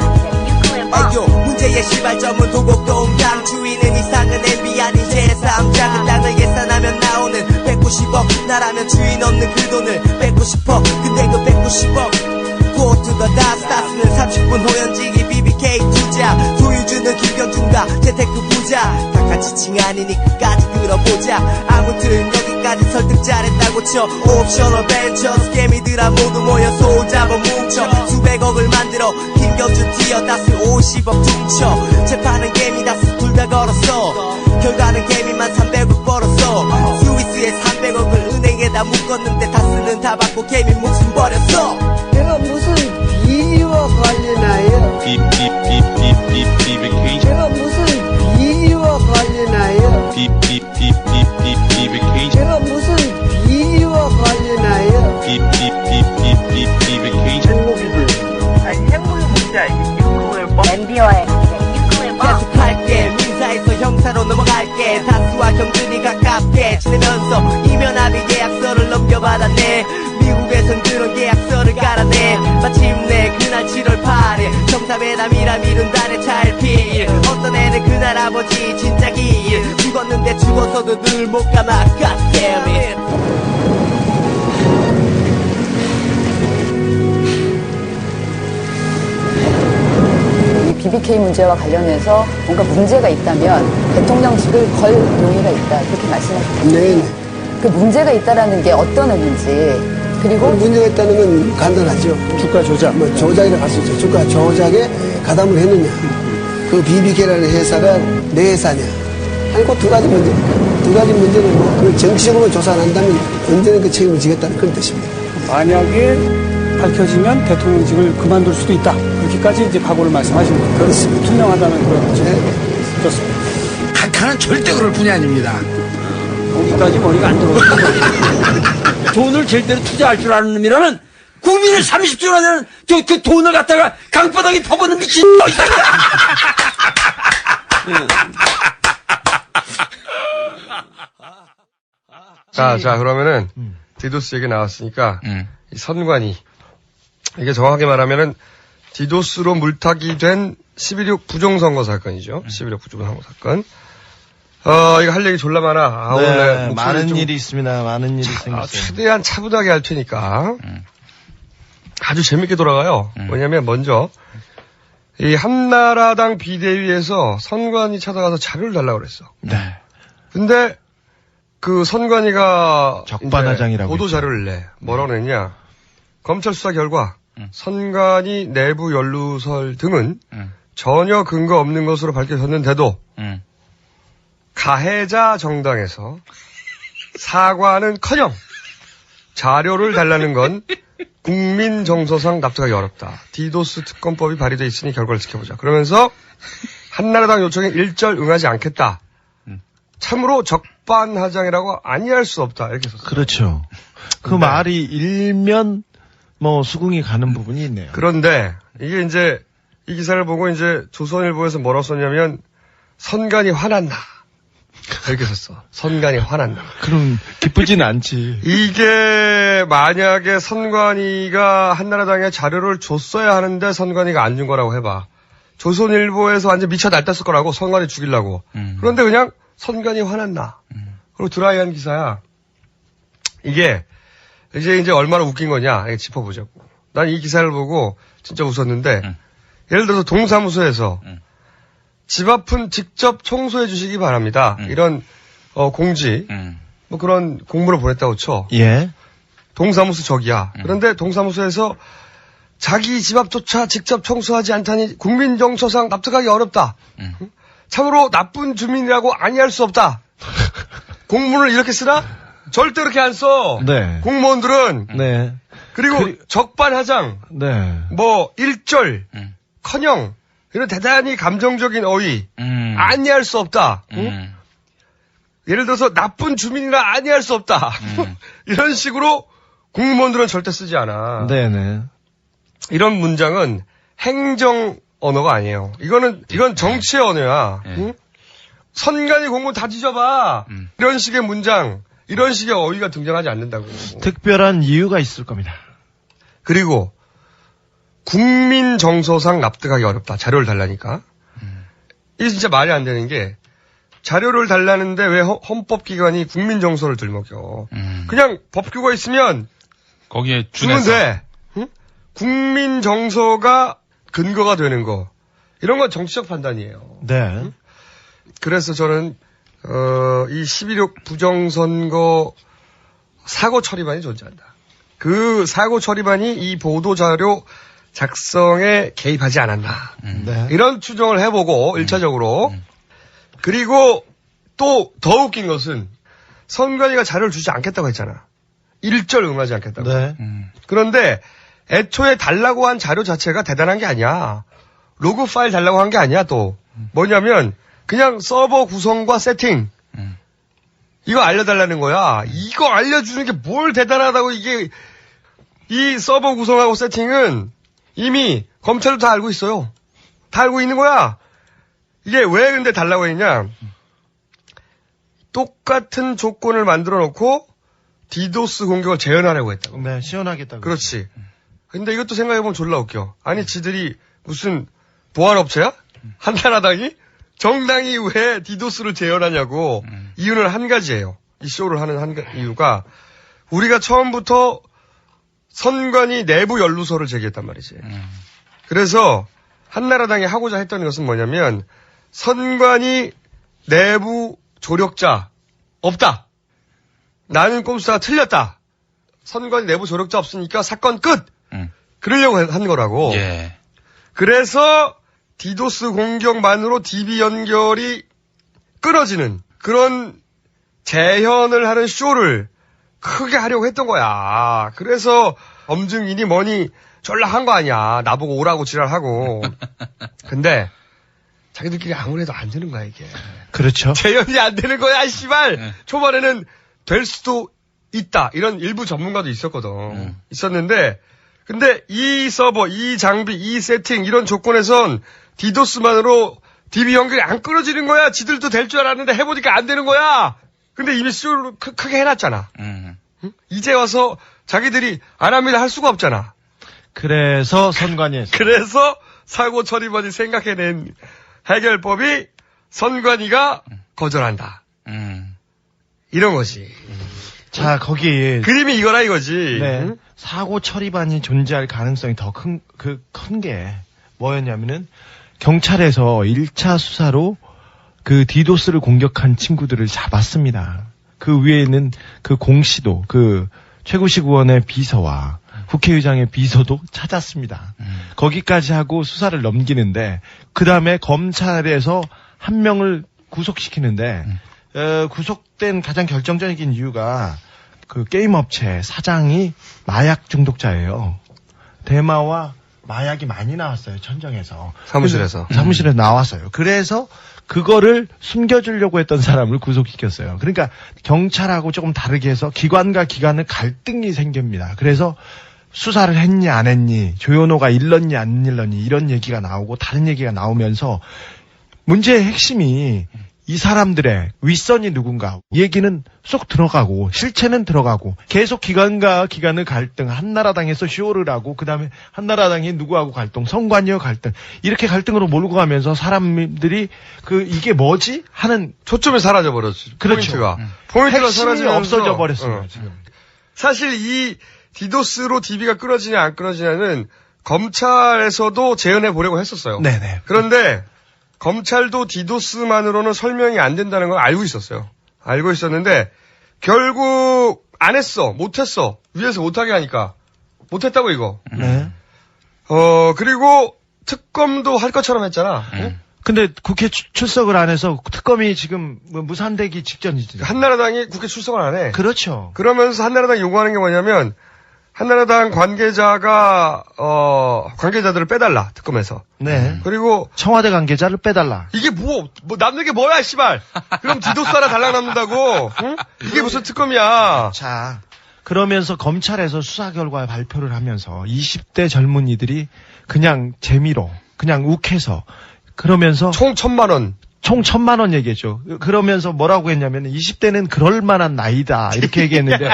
관계 문제의 시발점은 도곡동강 주인은 이상은 MB 아닌 제3자 그 땅을 계산하면 나오는 190억 나라면 주인 없는 그 돈을 뺏고 싶어 근데 그 190억 Go to the dot 스타스는 30분 호연지기 BBK 투자 소유주는 김경준과 재테크 부자 다 같이 칭 아니니 끝까지 들어보자 아무튼 여기까지 설득 잘했다고 쳐 옵셔널 벤처 스캐미들아 모두 모여 소잡아 뭉쳐 수백억을 만들어 김경준 티어 다스 50억 퉁쳐 재판은 개미 다스 둘 다 걸었어 결과는 개미만 300억 벌었어 스위스에 300억을 은행에다 묶었는데 다스는 다 받고 개미 목숨 버렸어 제가 무슨 비리와 관련하여 BBK 제가 무슨 비리와 관련하여 BBK 제가 무슨 비리와 관련하여 BBK 행복의 문제 MB와의 계속할게 민사에서 형사로 넘어갈게 다스와 경준이 가깝게 지내면서 이면합의 계약서를 넘겨받았네 미국에선 그런 계약서를 깔아내 마침내 그날 7월 8일 정사회담이라 미룬 달에 찰필 어떤 애는 그날 아버지 진짜 길 죽었는데 죽어서도 늘 못 감아 God damn it BBK 문제와 관련해서 뭔가 문제가 있다면 대통령직을 걸 용의가 있다 그렇게 말씀하셨거든요. 네. 그 문제가 있다라는 게 어떤 의미인지 그리고 문제가 있다는 건 간단하죠. 주가 조작, 조작이라고 할 수 있죠. 주가 조작에 가담을 했느냐. 그 BBK라는 회사가 내 회사냐. 아니, 그 두 가지 문제니까. 두 가지 문제는 그걸 정치적으로 조사 안 한다면 언제는 그 책임을 지겠다는 그런 뜻입니다. 만약에 밝혀지면 대통령직을 그만둘 수도 있다. 그렇게까지 이제 각오를 말씀하신 거예요. 그렇습니다. 투명하다는 그런 거죠. 좋습니다. 각하는 절대 그럴 뿐이 아닙니다. 거기까지 머리가 안 들어오고 돈을 제대로 투자할 줄 아는 놈이라면 국민의 30조나 되는 그 돈을 갖다가 강바닥에 퍼붓는 미친 놈이다. 자, 그러면은 디도스 얘기 나왔으니까 이 선관위 이게 정확하게 말하면은 디도스로 물타기 된 11.6 부정선거 사건이죠. 11.6 부정선거 사건. 이거 할 얘기 졸라 많아. 네, 많은 일이 있습니다. 많은 일이 생겼어요. 최대한 차분하게 할 테니까. 아주 재밌게 돌아가요. 뭐냐면 먼저 이 한나라당 비대위에서 선관위 찾아가서 자료를 달라고 그랬어. 네. 근데 그 선관위가 적반하장이라고 보도 자료를 내. 뭐라고 냈냐. 검찰 수사 결과 선관위 내부 연루설 등은 전혀 근거 없는 것으로 밝혀졌는데도 가해자 정당에서 사과는커녕 자료를 달라는 건 국민 정서상 납득하기 어렵다. 디도스 특검법이 발의돼 있으니 결과를 지켜보자. 그러면서 한나라당 요청에 일절 응하지 않겠다. 참으로 적반하장이라고 아니할 수 없다. 이렇게 썼어요. 그렇죠. 그 말이 일면 뭐 수긍이 가는 부분이 있네요. 그런데 이게 이제 이 기사를 보고 이제 조선일보에서 뭐라고 썼냐면 선관위 화났나. 이렇게 썼어. 선관위 화났나. 그럼 기쁘진 않지. 이게 만약에 선관위가 한나라당에 자료를 줬어야 하는데 선관위가 안 준 거라고 해봐. 조선일보에서 완전 미쳐 날뛰었을 거라고 선관위 죽이려고. 그런데 그냥 선관위 화났나. 그리고 드라이한 기사야. 이게 이제 얼마나 웃긴 거냐 짚어보자고. 난 이 기사를 보고 진짜 웃었는데 예를 들어서 동사무소에서 집 앞은 직접 청소해 주시기 바랍니다. 이런 공지 뭐 그런 공문을 보냈다고 쳐. 예. 동사무소 적이야. 그런데 동사무소에서 자기 집 앞조차 직접 청소하지 않다니 국민 정서상 납득하기 어렵다. 참으로 나쁜 주민이라고 아니할 수 없다. 공문을 이렇게 쓰나? 절대 그렇게 안 써. 네. 공무원들은. 네. 그리고 적반하장. 네. 뭐 일절. 커녕. 이런 대단히 감정적인 어휘. 아니할 수 없다. 응? 예를 들어서 나쁜 주민이라 아니할 수 없다. 이런 식으로 공무원들은 절대 쓰지 않아. 네네. 이런 문장은 행정 언어가 아니에요. 이건 정치의 언어야. 응? 선관위 공문 다 뒤져봐. 이런 식의 문장, 이런 식의 어휘가 등장하지 않는다고. 특별한 이유가 있을 겁니다. 그리고 국민 정서상 납득하기 어렵다. 자료를 달라니까. 이게 진짜 말이 안 되는 게 자료를 달라는데 왜 헌법기관이 국민 정서를 들먹여. 그냥 법규가 있으면 거기에 주면 돼. 응? 국민 정서가 근거가 되는 거. 이런 건 정치적 판단이에요. 네. 응? 그래서 저는 이 11.6 부정선거 사고 처리반이 존재한다. 그 사고 처리반이 이 보도 자료 작성에 개입하지 않았나. 네. 이런 추정을 해보고 1차적으로. 그리고 또 더 웃긴 것은 선관위가 자료를 주지 않겠다고 했잖아. 일절 응하지 않겠다고. 네. 그런데 애초에 달라고 한 자료 자체가 대단한 게 아니야. 로그 파일 달라고 한 게 아니야 또. 뭐냐면 그냥 서버 구성과 세팅. 이거 알려달라는 거야. 이거 알려주는 게 뭘 대단하다고. 이게 이 서버 구성하고 세팅은 이미 검찰도 다 알고 있어요. 다 알고 있는 거야. 이게 왜 근데 달라고 했냐. 똑같은 조건을 만들어 놓고 디도스 공격을 재현하려고 했다고. 네, 시연하겠다고. 그렇지. 근데 이것도 생각해보면 졸라 웃겨. 아니 지들이 무슨 보안업체야? 한나라당이? 정당이 왜 디도스를 재현하냐고. 이유는 한 가지예요. 이 쇼를 하는 이유가 우리가 처음부터 선관위 내부 연루서를 제기했단 말이지. 그래서 한나라당이 하고자 했던 것은 뭐냐면 선관위 내부 조력자 없다. 나는 꼼수가 틀렸다. 선관위 내부 조력자 없으니까 사건 끝. 그러려고 한 거라고. 예. 그래서 디도스 공격만으로 DB 연결이 끊어지는 그런 재현을 하는 쇼를 크게 하려고 했던 거야. 그래서 엄증인이 뭐니 졸라 한 거 아니야. 나보고 오라고 지랄하고. 근데 자기들끼리 아무래도 안 되는 거야 이게. 그렇죠. 재현이 안 되는 거야 씨발. 초반에는 될 수도 있다. 이런 일부 전문가도 있었거든. 있었는데 근데 이 서버, 이 장비, 이 세팅 이런 조건에선 디도스만으로 DB 연결이 안 끊어지는 거야. 지들도 될 줄 알았는데 해보니까 안 되는 거야. 근데 이미 쇼를 크게 해놨잖아. 응? 이제 와서 자기들이 안 합니다 할 수가 없잖아. 그래서 선관위 그래서 사고 처리반이 생각해낸 해결법이 선관위가 거절한다. 이런 거지. 자, 거기 그림이 이거라 이거지. 네. 응? 사고 처리반이 존재할 가능성이 더 큰 게 뭐였냐면은 경찰에서 1차 수사로 그 디도스를 공격한 친구들을 잡았습니다. 그 위에는 그 공씨도 그 최구식 의원의 비서와 국회의장의 비서도 찾았습니다. 거기까지 하고 수사를 넘기는데 그 다음에 검찰에서 한 명을 구속시키는데 구속된 가장 결정적인 이유가 그 게임 업체 사장이 마약 중독자예요. 대마와 마약이 많이 나왔어요. 천정에서. 사무실에서 나왔어요. 그래서 그거를 숨겨주려고 했던 사람을 구속시켰어요. 그러니까 경찰하고 조금 다르게 해서 기관과 기관의 갈등이 생깁니다. 그래서 수사를 했니 안 했니, 조현호가 일렀니 안 일렀니 이런 얘기가 나오고 다른 얘기가 나오면서 문제의 핵심이 이 사람들의 윗선이 누군가 얘기는 쏙 들어가고 실체는 들어가고 계속 기관과 기관의 갈등, 한나라당에서 쇼를 하고 그다음에 한나라당이 누구하고 갈등, 선관위와 갈등 이렇게 갈등으로 몰고 가면서 사람들이 그 이게 뭐지 하는 초점이 사라져 버렸죠. 그렇죠. 포인트가 핵심이 사라지면서 없어져 버렸어요. 지금. 사실 이 디도스로 DB가 끊어지냐 안 끊어지냐는 검찰에서도 재현해 보려고 했었어요. 네네. 그런데 검찰도 디도스만으로는 설명이 안 된다는 걸 알고 있었어요. 알고 있었는데 결국 안 했어. 못했어. 위에서 못하게 하니까. 못했다고 이거. 네. 그리고 특검도 할 것처럼 했잖아. 응? 근데 국회 출석을 안 해서 특검이 지금 무산되기 직전이지. 한나라당이 국회 출석을 안 해. 그렇죠. 그러면서 한나라당이 요구하는 게 뭐냐면 한나라당 관계자들을 빼달라, 특검에서. 네. 그리고 청와대 관계자를 빼달라. 이게 뭐 남는 게 뭐야, 씨발. 그럼 디도스 하나 달랑 남는다고? 응? 이게 무슨 특검이야. 자, 그러면서 검찰에서 수사 결과 발표를 하면서 20대 젊은이들이 그냥 재미로, 그냥 욱해서 그러면서 총 1,000만 원. 총 1,000만 원 얘기했죠. 그러면서 뭐라고 했냐면 20대는 그럴 만한 나이다. 이렇게 얘기했는데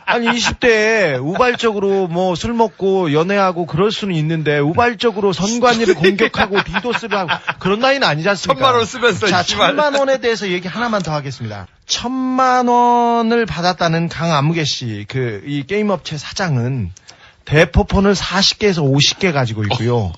아니 20대에 우발적으로 뭐 술 먹고 연애하고 그럴 수는 있는데 우발적으로 선관위를 공격하고 디도스를 하고 그런 나이는 아니지 않습니까? 1,000만 원 쓰면서 자, 1,000만 원에 대해서 얘기 하나만 더 하겠습니다. 1,000만 원을 받았다는 강아무개 씨, 이 게임 업체 사장은 대포폰을 40개에서 50개 가지고 있고요.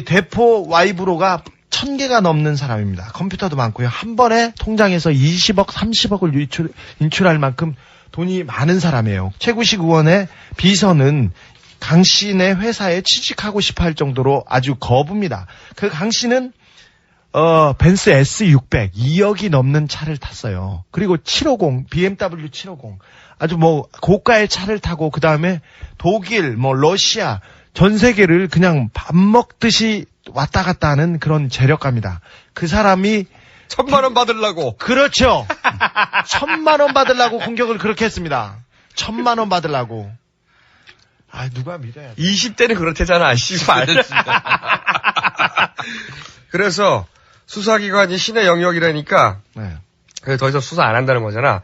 대포 와이브로가 1,000개가 넘는 사람입니다. 컴퓨터도 많고요. 한 번에 통장에서 20억, 30억을 인출할 만큼 돈이 많은 사람이에요. 최구식 의원의 비서는 강 씨네 회사에 취직하고 싶어 할 정도로 아주 거부입니다. 그 강 씨는 벤츠 S600 2억이 넘는 차를 탔어요. 그리고 750 BMW 750 아주 뭐 고가의 차를 타고 그 다음에 독일 러시아 전 세계를 그냥 밥 먹듯이 왔다 갔다 하는 그런 재력가입니다. 그 사람이 1,000만 원 받으려고. 그렇죠. 1,000만 원 받으려고 공격을 그렇게 했습니다. 1,000만 원 받으려고. 아, 누가 믿어야 돼. 20대는 그렇대잖아, 씨발. 그래서 수사기관이 신의 영역이라니까 네. 더 이상 수사 안 한다는 거잖아.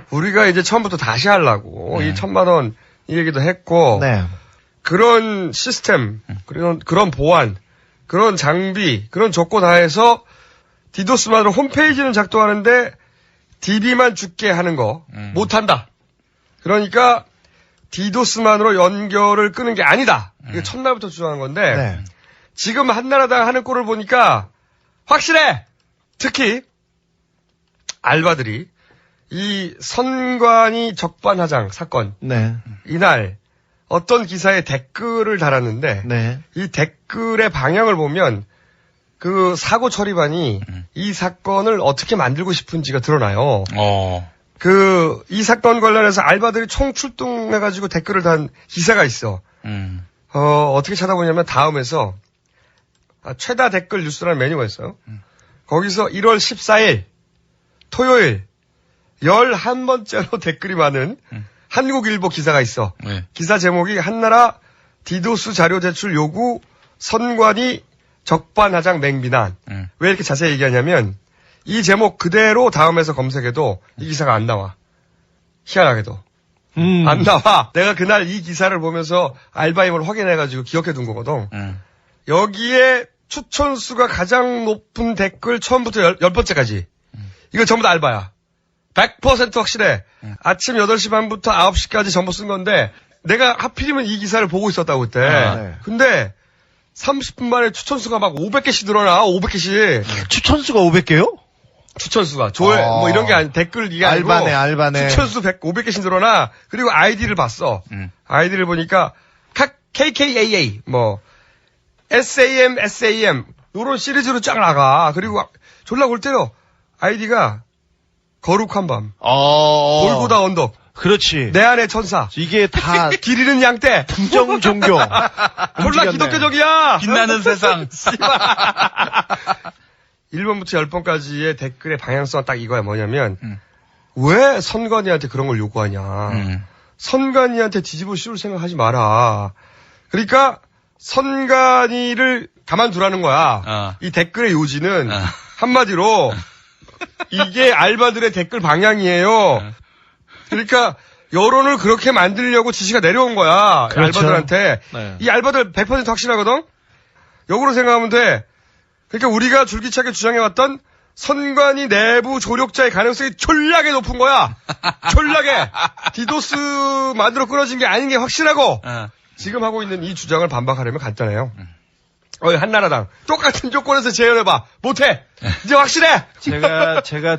우리가 이제 처음부터 다시 하려고 이 1,000만 원 이 얘기도 했고 네. 그런 시스템, 그런 보안, 그런 장비, 그런 조건 하에서 디도스만으로 홈페이지는 작동하는데 DB만 죽게 하는 거 못한다. 그러니까 디도스만으로 연결을 끄는 게 아니다. 이게 첫날부터 주장한 건데 네. 지금 한나라당 하는 꼴을 보니까 확실해. 특히 알바들이 이 선관위 적반하장 사건 네. 이날 어떤 기사에 댓글을 달았는데 네. 이 댓글의 방향을 보면 그 사고 처리반이 이 사건을 어떻게 만들고 싶은지가 드러나요. 이 사건 관련해서 알바들이 총 출동해가지고 댓글을 단 기사가 있어. 어떻게 찾아보냐면 다음에서 최다 댓글 뉴스라는 메뉴가 있어요. 거기서 1월 14일 토요일 11번째로 댓글이 많은 한국일보 기사가 있어. 네. 기사 제목이 한나라 디도스 자료 제출 요구 선관위 적반하장 맹비난. 왜 이렇게 자세히 얘기하냐면 이 제목 그대로 다음에서 검색해도 이 기사가 안 나와. 희한하게도. 안 나와. 내가 그날 이 기사를 보면서 알바임을 확인해가지고 기억해둔 거거든. 여기에 추천수가 가장 높은 댓글 처음부터 10번째까지. 이거 전부 다 알바야. 100% 확실해. 아침 8시 반부터 9시까지 전부 쓴 건데 내가 하필이면 이 기사를 보고 있었다고 그때. 네. 근데 30분 만에 추천수가 막 500개씩 늘어나. 500개씩. 추천수가 500개요? 추천수가. 조회, 뭐 이런 게 아니, 댓글 이게 아니고. 알바네. 추천수 500개씩 늘어나. 그리고 아이디를 봤어. 아이디를 보니까, KKAA, 뭐, SAM, 요런 시리즈로 쫙 나가. 그리고 졸라 골 때려. 아이디가, 거룩한 밤. 골고다 언덕. 그렇지. 내 안의 천사. 이게 다. 길 잃은 양떼. 부정 종교. 졸라 기독교적이야. 빛나는 세상. 1번부터 10번까지의 댓글의 방향성은 딱 이거야. 뭐냐면, 왜 선관위한테 그런 걸 요구하냐. 선관위한테 뒤집어 씌울 생각하지 마라. 그러니까, 선관위를 가만두라는 거야. 이 댓글의 요지는, 한마디로, 이게 알바들의 댓글 방향이에요. 그러니까, 여론을 그렇게 만들려고 지시가 내려온 거야. 그렇죠. 알바들한테. 네. 이 알바들 100% 확신하거든? 역으로 생각하면 돼. 그러니까 우리가 줄기차게 주장해왔던 선관위 내부 조력자의 가능성이 졸라게 높은 거야. 졸라게. 디도스 만들어 끊어진 게 아닌 게 확실하고 지금 하고 있는 이 주장을 반박하려면 간단해요. 한나라당 똑같은 조건에서 재연해봐. 못해. 이제 확실해. 제가 제가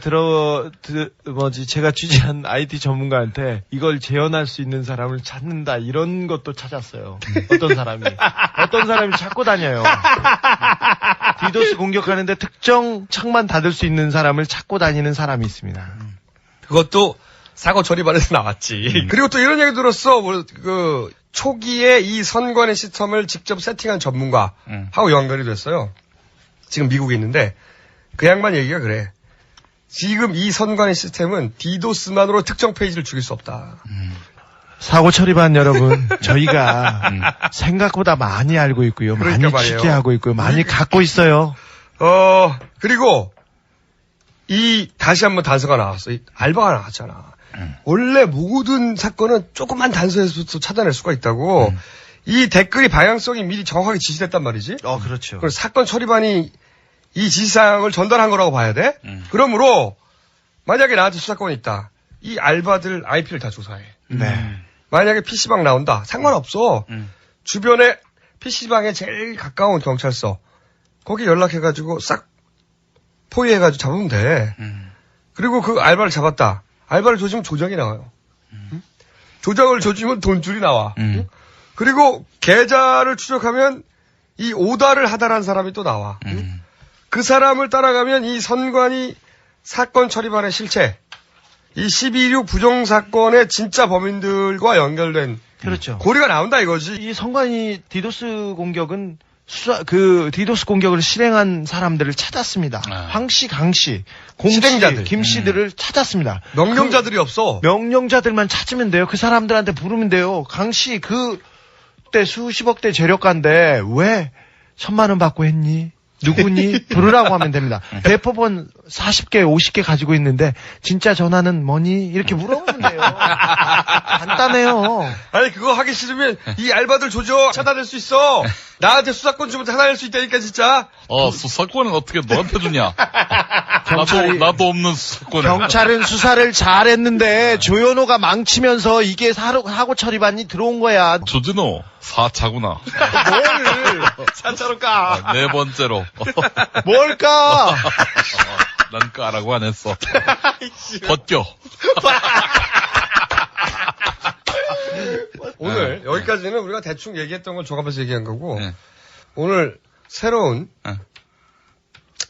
취재한 IT 전문가한테 이걸 재현할 수 있는 사람을 찾는다 이런 것도 찾았어요. 어떤 사람이 찾고 다녀요. 디도스 공격하는데 특정 창만 닫을 수 있는 사람을 찾고 다니는 사람이 있습니다. 그것도 사고 처리반에서 나왔지. 그리고 또 이런 얘기 들었어. 초기에 이 선관위 시스템을 직접 세팅한 전문가하고 연결이 됐어요. 지금 미국에 있는데 그 양반 얘기가 그래. 지금 이 선관위 시스템은 디도스만으로 특정 페이지를 죽일 수 없다. 사고 처리반 여러분, 저희가 생각보다 많이 알고 있고요. 그러니까 많이 취재하고 있고요. 많이 갖고 있어요. 그리고 다시 한번 단서가 나왔어. 알바가 나왔잖아. 원래 모든 사건은 조금만 단서에서부터 찾아낼 수가 있다고. 이 댓글이 방향성이 미리 정확하게 지시됐단 말이지. 그렇죠. 그래서 사건 처리반이 이 지시사항을 전달한 거라고 봐야 돼. 그러므로 만약에 나한테 수사권이 있다. 이 알바들 IP를 다 조사해. 네. 만약에 PC방 나온다. 상관없어. 주변에 PC방에 제일 가까운 경찰서. 거기 연락해가지고 싹 포위해가지고 잡으면 돼. 그리고 그 알바를 잡았다. 알바를 조지면 조정이 나와요. 조정을 조지면 돈줄이 나와. 그리고 계좌를 추적하면 이 오다를 하다라는 사람이 또 나와. 그 사람을 따라가면 이 선관위 사건 처리반의 실체, 이 12.6 부정사건의 진짜 범인들과 연결된 그렇죠. 고리가 나온다 이거지. 이 선관위 디도스 공격은 디도스 공격을 실행한 사람들을 찾았습니다. 황씨, 강씨, 공씨, 실행자들. 김씨들을 찾았습니다. 명령자들이 없어. 명령자들만 찾으면 돼요. 그 사람들한테 부르면 돼요. 강씨, 그때 수십억대 재력가인데 왜 1,000만 원 받고 했니? 누구니? 부르라고 하면 됩니다. 대법원 40개, 50개 가지고 있는데 진짜 전화는 뭐니? 이렇게 물어보면 돼요. 간단해요. 아니 그거 하기 싫으면 이 알바들 조져 찾아낼 수 있어. 나한테 수사권 주면 찾아낼 수 있다니까 진짜. 수사권은 어떻게 너한테 주냐? 경찰이- 나도 없는 수사권. 경찰은 수사를 잘했는데 조현호가 망치면서 이게 사고 처리반이 들어온 거야. 주진호 4차구나. 뭘 4차로 까. 네 번째로. 뭘 까? 난 까라고 안 했어. 벗겨. 오늘 여기까지는 우리가 대충 얘기했던 걸 종합해서 얘기한 거고 오늘 새로운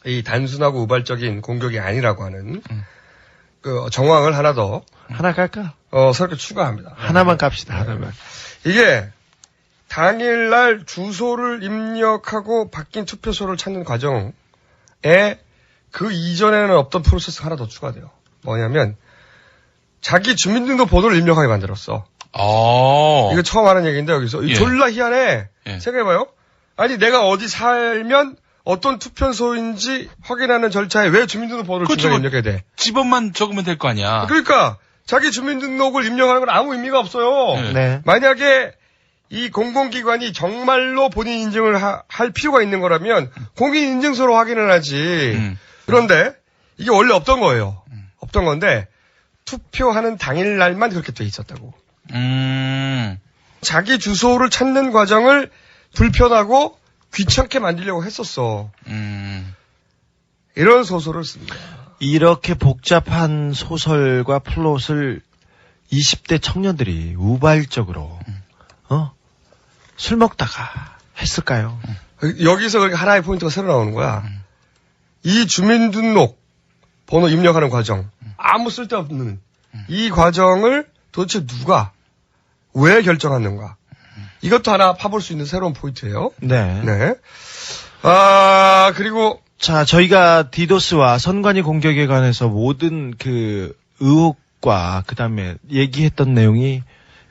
이 단순하고 우발적인 공격이 아니라고 하는 그 정황을 하나 더 하나 깔까? 새롭게 추가합니다. 하나만 깝시다. 하나만. 이게 당일날 주소를 입력하고 바뀐 투표소를 찾는 과정에 그 이전에는 없던 프로세스가 하나 더 추가돼요. 뭐냐면 자기 주민등록번호를 입력하게 만들었어. 이거 처음 하는 얘기인데 여기서 예. 졸라 희한해. 예. 생각해봐요. 아니 내가 어디 살면 어떤 투표소인지 확인하는 절차에 왜 주민등록번호를 그렇죠. 중간에 입력해야 돼? 집업만 적으면 될 거 아니야. 그러니까 자기 주민등록을 입력하는 건 아무 의미가 없어요. 네. 만약에 이 공공기관이 정말로 본인 인증을 할 필요가 있는 거라면 공인인증서로 확인을 하지. 그런데 이게 원래 없던 거예요. 없던 건데 투표하는 당일날만 그렇게 돼 있었다고. 자기 주소를 찾는 과정을 불편하고 귀찮게 만들려고 했었어. 이런 소설을 씁니다. 이렇게 복잡한 소설과 플롯을 20대 청년들이 우발적으로 술 먹다가 했을까요? 여기서 하나의 포인트가 새로 나오는 거야. 이 주민등록 번호 입력하는 과정, 아무 쓸데없는 이 과정을 도대체 누가 왜 결정하는가? 이것도 하나 파볼 수 있는 새로운 포인트예요. 네. 네. 그리고 자, 저희가 디도스와 선관위 공격에 관해서 모든 그 의혹과 그다음에 얘기했던 내용이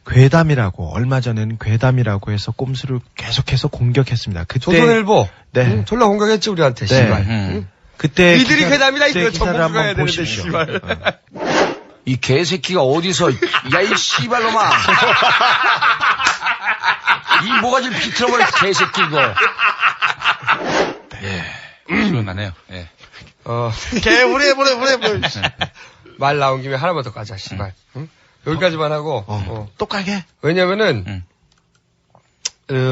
괴담이라고, 얼마 전에는 괴담이라고 해서 꼼수를 계속해서 공격했습니다. 그때 조선일보 네. 졸라 공격했지 우리한테. 네. 씨발. 그때 이들이 괴담이다 그때 이거 기사를 정보가 해야 한번 되는데 보십시오. 씨발. 이 개새끼가 어디서, 야, 이 씨발놈아. 이 모가지를 비틀어버릴 개새끼, 이거. 시원하네요. 예. 개우리 말 나온 김에 하나만 더 까자, 씨발. 응? 여기까지만 하고. 또 까게? 왜냐면은,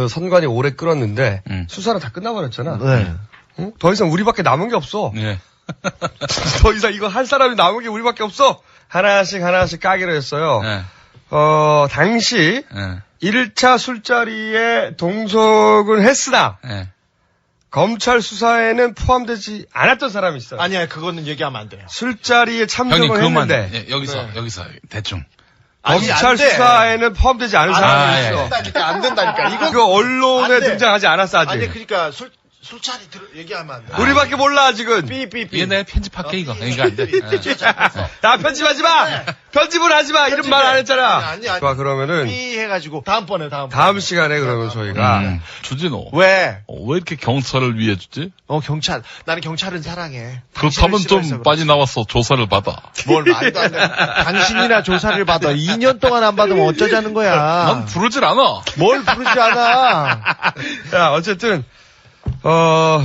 선관위 오래 끌었는데, 수사는 다 끝나버렸잖아. 네. 응? 더 이상 우리밖에 남은 게 없어. 네. 더 이상 이거 할 사람이 남은 게 우리밖에 없어. 하나씩 까기로 했어요. 네. 당시, 네. 1차 술자리에 동석은 했으나, 네. 검찰 수사에는 포함되지 않았던 사람이 있어요. 아니야, 그거는 얘기하면 안 돼요. 술자리에 형님, 참석을 그것만, 했는데, 예, 여기서, 대충. 검찰 수사에는 포함되지 않은 사람이 있어. 안 된다니까. 이거 그 언론에 등장하지 않았어, 아직. 아니, 그러니까 술자리 얘기하면 안 돼. 우리밖에 몰라, 아직은. 이게 내가 편집할게, 이거. 이거 안 돼. 야, 편집하지 마! 편집을 하지 마! 이런 말 안 했잖아. 아니. 좋아, 그러면은. 삐 해가지고, 다음번에. 다음 시간에 그러면 저희가. 주진호. 왜? 왜 이렇게 경찰을 위해주지? 경찰. 나는 경찰은 사랑해. 그렇다면 좀 빨리 나와서 조사를 받아. 뭘 말도 안 돼. 당신이나 조사를 받아. 2년 동안 안 받으면 어쩌자는 거야. 난 부르질 않아. 뭘 부르지 않아. 야, 어쨌든,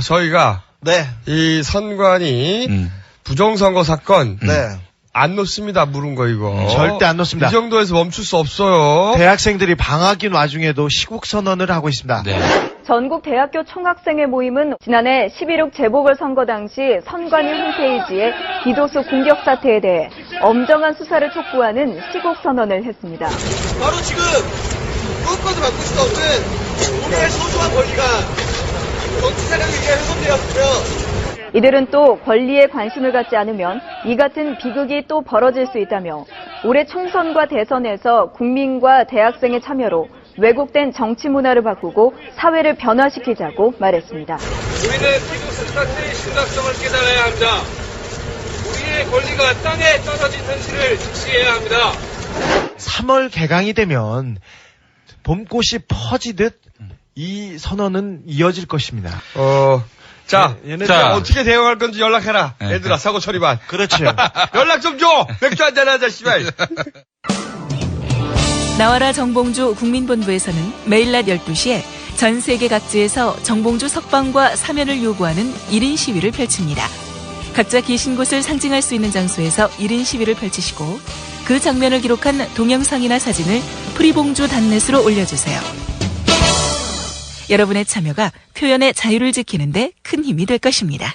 저희가. 네. 이 선관위 부정선거 사건. 네. 안 놓습니다, 물은 거, 이거. 절대 안 놓습니다. 이 정도에서 멈출 수 없어요. 대학생들이 방학인 와중에도 시국선언을 하고 있습니다. 네. 전국 대학교 총학생회 모임은 지난해 11.6 재보궐선거 당시 선관위 홈페이지에 디도스 공격 사태에 대해 엄정한 수사를 촉구하는 시국선언을 했습니다. 바로 지금 무엇과도 바꿀 수 없는 우리의 소중한 권리가 정치 세력에 의해 훼손되었으며 이들은 또 권리에 관심을 갖지 않으면 이 같은 비극이 또 벌어질 수 있다며 올해 총선과 대선에서 국민과 대학생의 참여로 왜곡된 정치 문화를 바꾸고 사회를 변화시키자고 말했습니다. 우리는 디도스 사태의 심각성을 깨달아야 합니다. 우리의 권리가 땅에 떨어진 현실을 직시해야 합니다. 3월 개강이 되면 봄꽃이 퍼지듯 이 선언은 이어질 것입니다. 자, 자, 어떻게 대응할 건지 연락해라. 얘들아, 사고 처리반. 그렇죠. 연락 좀 줘! 맥주 한잔 하자, 씨발. 나와라 정봉주 국민본부에서는 매일 낮 12시에 전 세계 각지에서 정봉주 석방과 사면을 요구하는 1인 시위를 펼칩니다. 각자 계신 곳을 상징할 수 있는 장소에서 1인 시위를 펼치시고 그 장면을 기록한 동영상이나 사진을 프리봉주 단넷으로 올려주세요. 여러분의 참여가 표현의 자유를 지키는 데 큰 힘이 될 것입니다.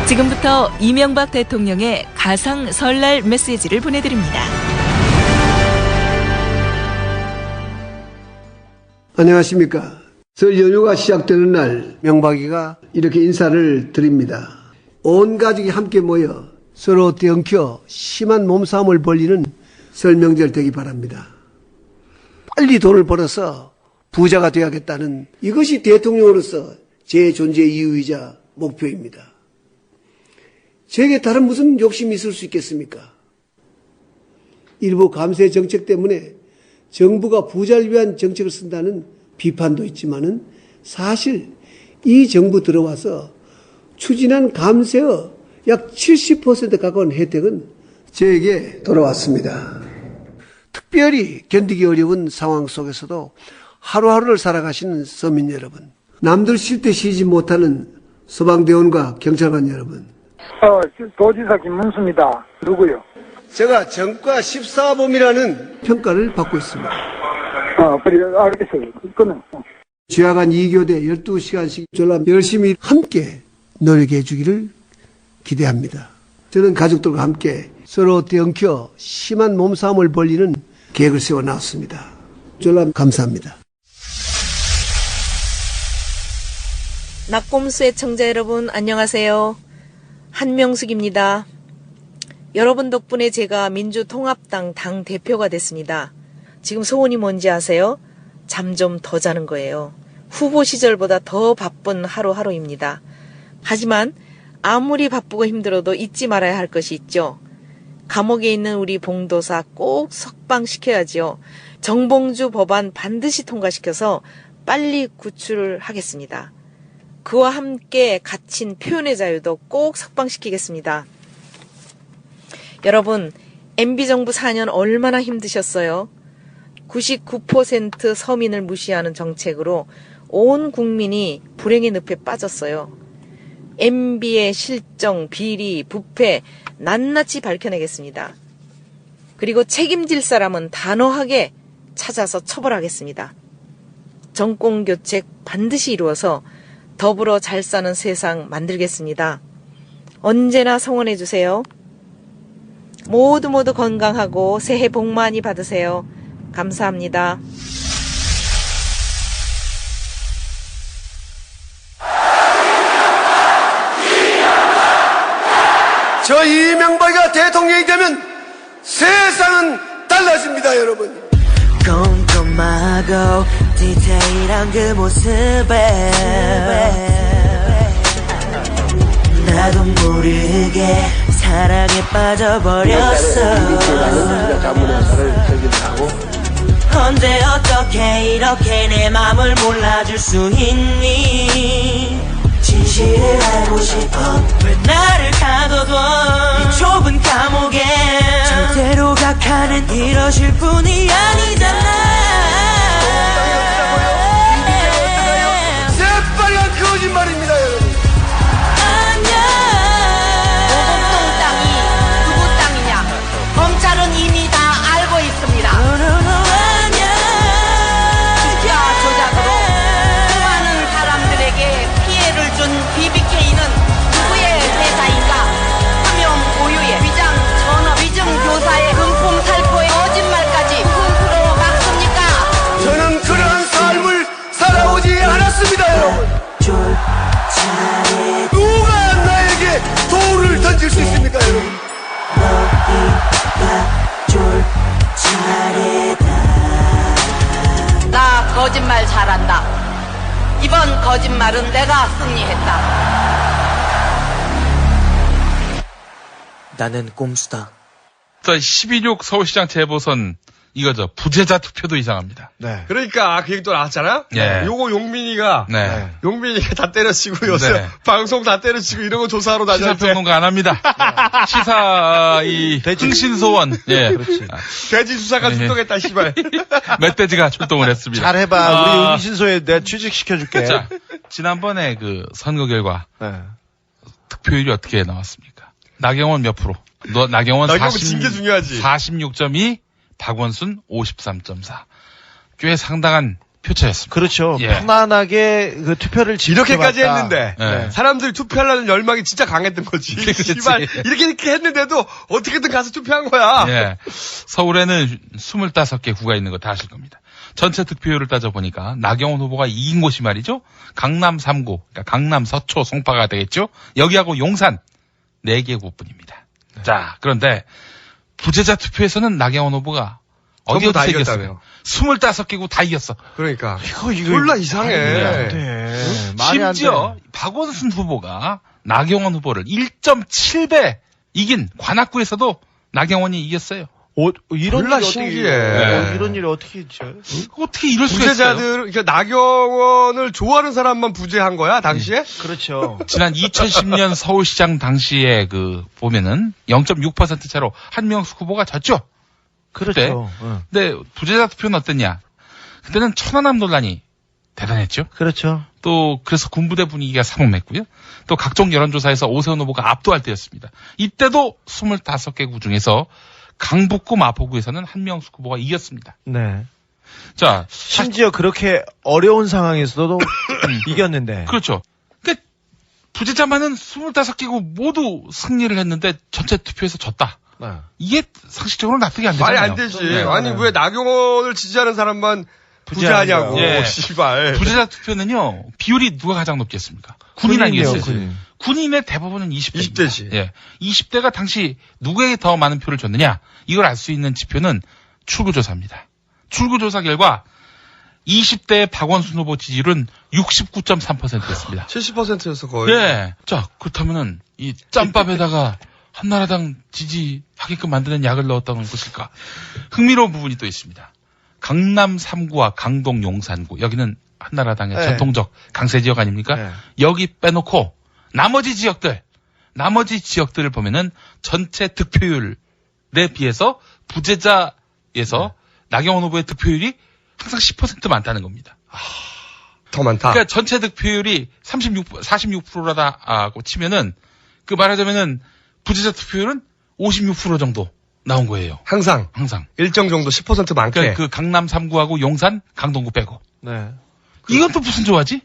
지금부터 이명박 대통령의 가상 설날 메시지를 보내드립니다. 안녕하십니까. 설 연휴가 시작되는 날 명박이가 이렇게 인사를 드립니다. 온 가족이 함께 모여 서로 떼엉켜 심한 몸싸움을 벌이는 설 명절 되기 바랍니다. 빨리 돈을 벌어서 부자가 되어야겠다는 이것이 대통령으로서 제 존재 이유이자 목표입니다. 제게 다른 무슨 욕심이 있을 수 있겠습니까? 일부 감세 정책 때문에 정부가 부자를 위한 정책을 쓴다는 비판도 있지만은 사실 이 정부 들어와서 추진한 감세의 약 70% 가까운 혜택은 저에게 돌아왔습니다. 특별히 견디기 어려운 상황 속에서도 하루하루를 살아가시는 서민 여러분, 남들 쉴 때 쉬지 못하는 소방대원과 경찰관 여러분. 도지사 김문수입니다. 누구요? 제가 정과 14범이라는 평가를 받고 있습니다. 그래, 알겠어요. 그거는. 주야간 2교대 12시간씩 전람 열심히 함께 노력해 주기를 기대합니다. 저는 가족들과 함께 서로 엉켜 심한 몸싸움을 벌이는 계획을 세워 나왔습니다. 전람 감사합니다. 낙곰수 애청자 여러분 안녕하세요. 한명숙입니다. 여러분 덕분에 제가 민주통합당 당대표가 됐습니다. 지금 소원이 뭔지 아세요? 잠 좀 더 자는 거예요. 후보 시절보다 더 바쁜 하루하루입니다. 하지만 아무리 바쁘고 힘들어도 잊지 말아야 할 것이 있죠. 감옥에 있는 우리 봉도사 꼭 석방시켜야지요. 정봉주 법안 반드시 통과시켜서 빨리 구출을 하겠습니다. 그와 함께 갇힌 표현의 자유도 꼭 석방시키겠습니다. 여러분, MB정부 4년 얼마나 힘드셨어요? 99% 서민을 무시하는 정책으로 온 국민이 불행의 늪에 빠졌어요. MB의 실정, 비리, 부패 낱낱이 밝혀내겠습니다. 그리고 책임질 사람은 단호하게 찾아서 처벌하겠습니다. 정권교체 반드시 이루어서 더불어 잘 사는 세상 만들겠습니다. 언제나 성원해 주세요. 모두 건강하고 새해 복 많이 받으세요. 감사합니다. 저 이명박이가 대통령이 되면 세상은 달라집니다, 여러분. 꼼꼼하고 디테일한 그 모습에 나도 모르게 사랑에 빠져버렸어. 언제 어떻게 이렇게 내 맘을 몰라줄 수 있니? 진실을 알고 싶어. 왜 나를 가둬둬 이 좁은 감옥에. 절대로 각하는 이러실 분이 아니잖아. 새빨간 거짓말입니다, 여러분. 오곡동 땅이 누구 땅이냐? 검찰은 이미 다 알고 있습니다. 투자 조작으로 수많은 사람들에게 피해를 준 BBK는 누구의 회사인가? 사명 고유의 위장 전업 위증 교사의 금품 살포의 거짓말까지 쿵크로 막습니까? 저는 그러한 삶을 살아오지 않았습니다, 여러분. 누가 나에게 돌을 던질 수 있습니까, 여러분? 나 거짓말 잘한다. 이번 거짓말은 내가 승리했다. 나는 꼼수다. 12.6 서울시장 재보선 이거죠. 부재자 투표도 이상합니다. 네. 그러니까 그 얘기 또 나왔잖아. 네. 요거 용민이가 다 때려치고 요새 네. 방송 다 때려치고 이런 거 조사하러 다녔는데 시사평론가 안 합니다. 시사 흥신소원. 예. 그렇지. 돼지 수사가 출동했다 씨발. 멧돼지가 출동을 했습니다. 잘해봐. 우리 흥신소에 내가 취직시켜줄게. 자, 지난번에 그 선거 결과 득표율이 어떻게 나왔습니까? 나경원 몇 프로? 나경원 진 게 중요하지. 46.2, 박원순 53.4. 꽤 상당한 표차였습니다. 그렇죠. 예. 편안하게 그 투표를 이렇게까지 했는데 네. 사람들이 투표하려는 열망이 진짜 강했던 거지. 씨발 이렇게 했는데도 어떻게든 가서 투표한 거야. 예. 서울에는 25개 구가 있는 거 다 아실 겁니다. 전체 득표율을 따져보니까 나경원 후보가 이긴 곳이 말이죠. 강남 3구, 그러니까 강남, 서초, 송파가 되겠죠. 여기하고 용산 4개 구뿐입니다. 자, 그런데 부재자 투표에서는 나경원 후보가 어디 다 이겼어요. 25개 구 다 이겼어. 그러니까 이거 졸라 이상해. 심지어 박원순 후보가 나경원 후보를 1.7배 이긴 관악구에서도 나경원이 이겼어요. 이런 몰라, 일이 신기해. 이런 일이 어떻게 있죠? 어떻게 이럴 수가 있어요? 부재자들, 그러니까 나경원을 좋아하는 사람만 부재한 거야, 당시에? 그렇죠. 지난 2010년 서울시장 당시에 보면은 0.6% 차로 한명숙 후보가 졌죠. 그렇죠. 근데 부재자 투표는 어땠냐? 그때는 천안함 논란이 대단했죠. 그렇죠. 또 그래서 군부대 분위기가 사목맥고요. 또 각종 여론조사에서 오세훈 후보가 압도할 때였습니다. 이때도 25개구 중에서 강북구 마포구에서는 한명숙 후보가 이겼습니다. 네. 자, 심지어 그렇게 어려운 상황에서도 이겼는데. 그렇죠. 그러니까 부재자만은 25개구 모두 승리를 했는데 전체 투표에서 졌다. 네. 이게 상식적으로 납득이 안 되잖아요. 말이 안 되지. 아니 왜 나경원을 지지하는 사람만 부재하냐고. 예. 씨발. 부재자 투표는요. 비율이 누가 가장 높겠습니까? 군인 아니겠어요? 군인의 대부분은 20대지. 예. 20대가 당시 누구에게 더 많은 표를 줬느냐? 이걸 알 수 있는 지표는 출구조사입니다. 출구조사 결과 20대 박원순 후보 지지율은 69.3%였습니다. 70%였어 거의. 예. 자, 그렇다면은 이 짬밥에다가 한나라당 지지하게끔 만드는 약을 넣었다는 것일까? 흥미로운 부분이 또 있습니다. 강남 3구와 강동 용산구, 여기는 한나라당의 네. 전통적 강세 지역 아닙니까? 네. 여기 빼놓고 나머지 지역들을 보면은 전체 득표율에 비해서 부재자에서 나경원 후보의 득표율이 항상 10% 많다는 겁니다. 더 많다. 그러니까 전체 득표율이 46%라고 치면은 그 말하자면은 부재자 투표율은 56% 정도 나온 거예요. 항상. 일정 정도 10% 많게. 그러니까 그 강남 3구하고 용산, 강동구 빼고. 네. 이건 또 무슨 조화지?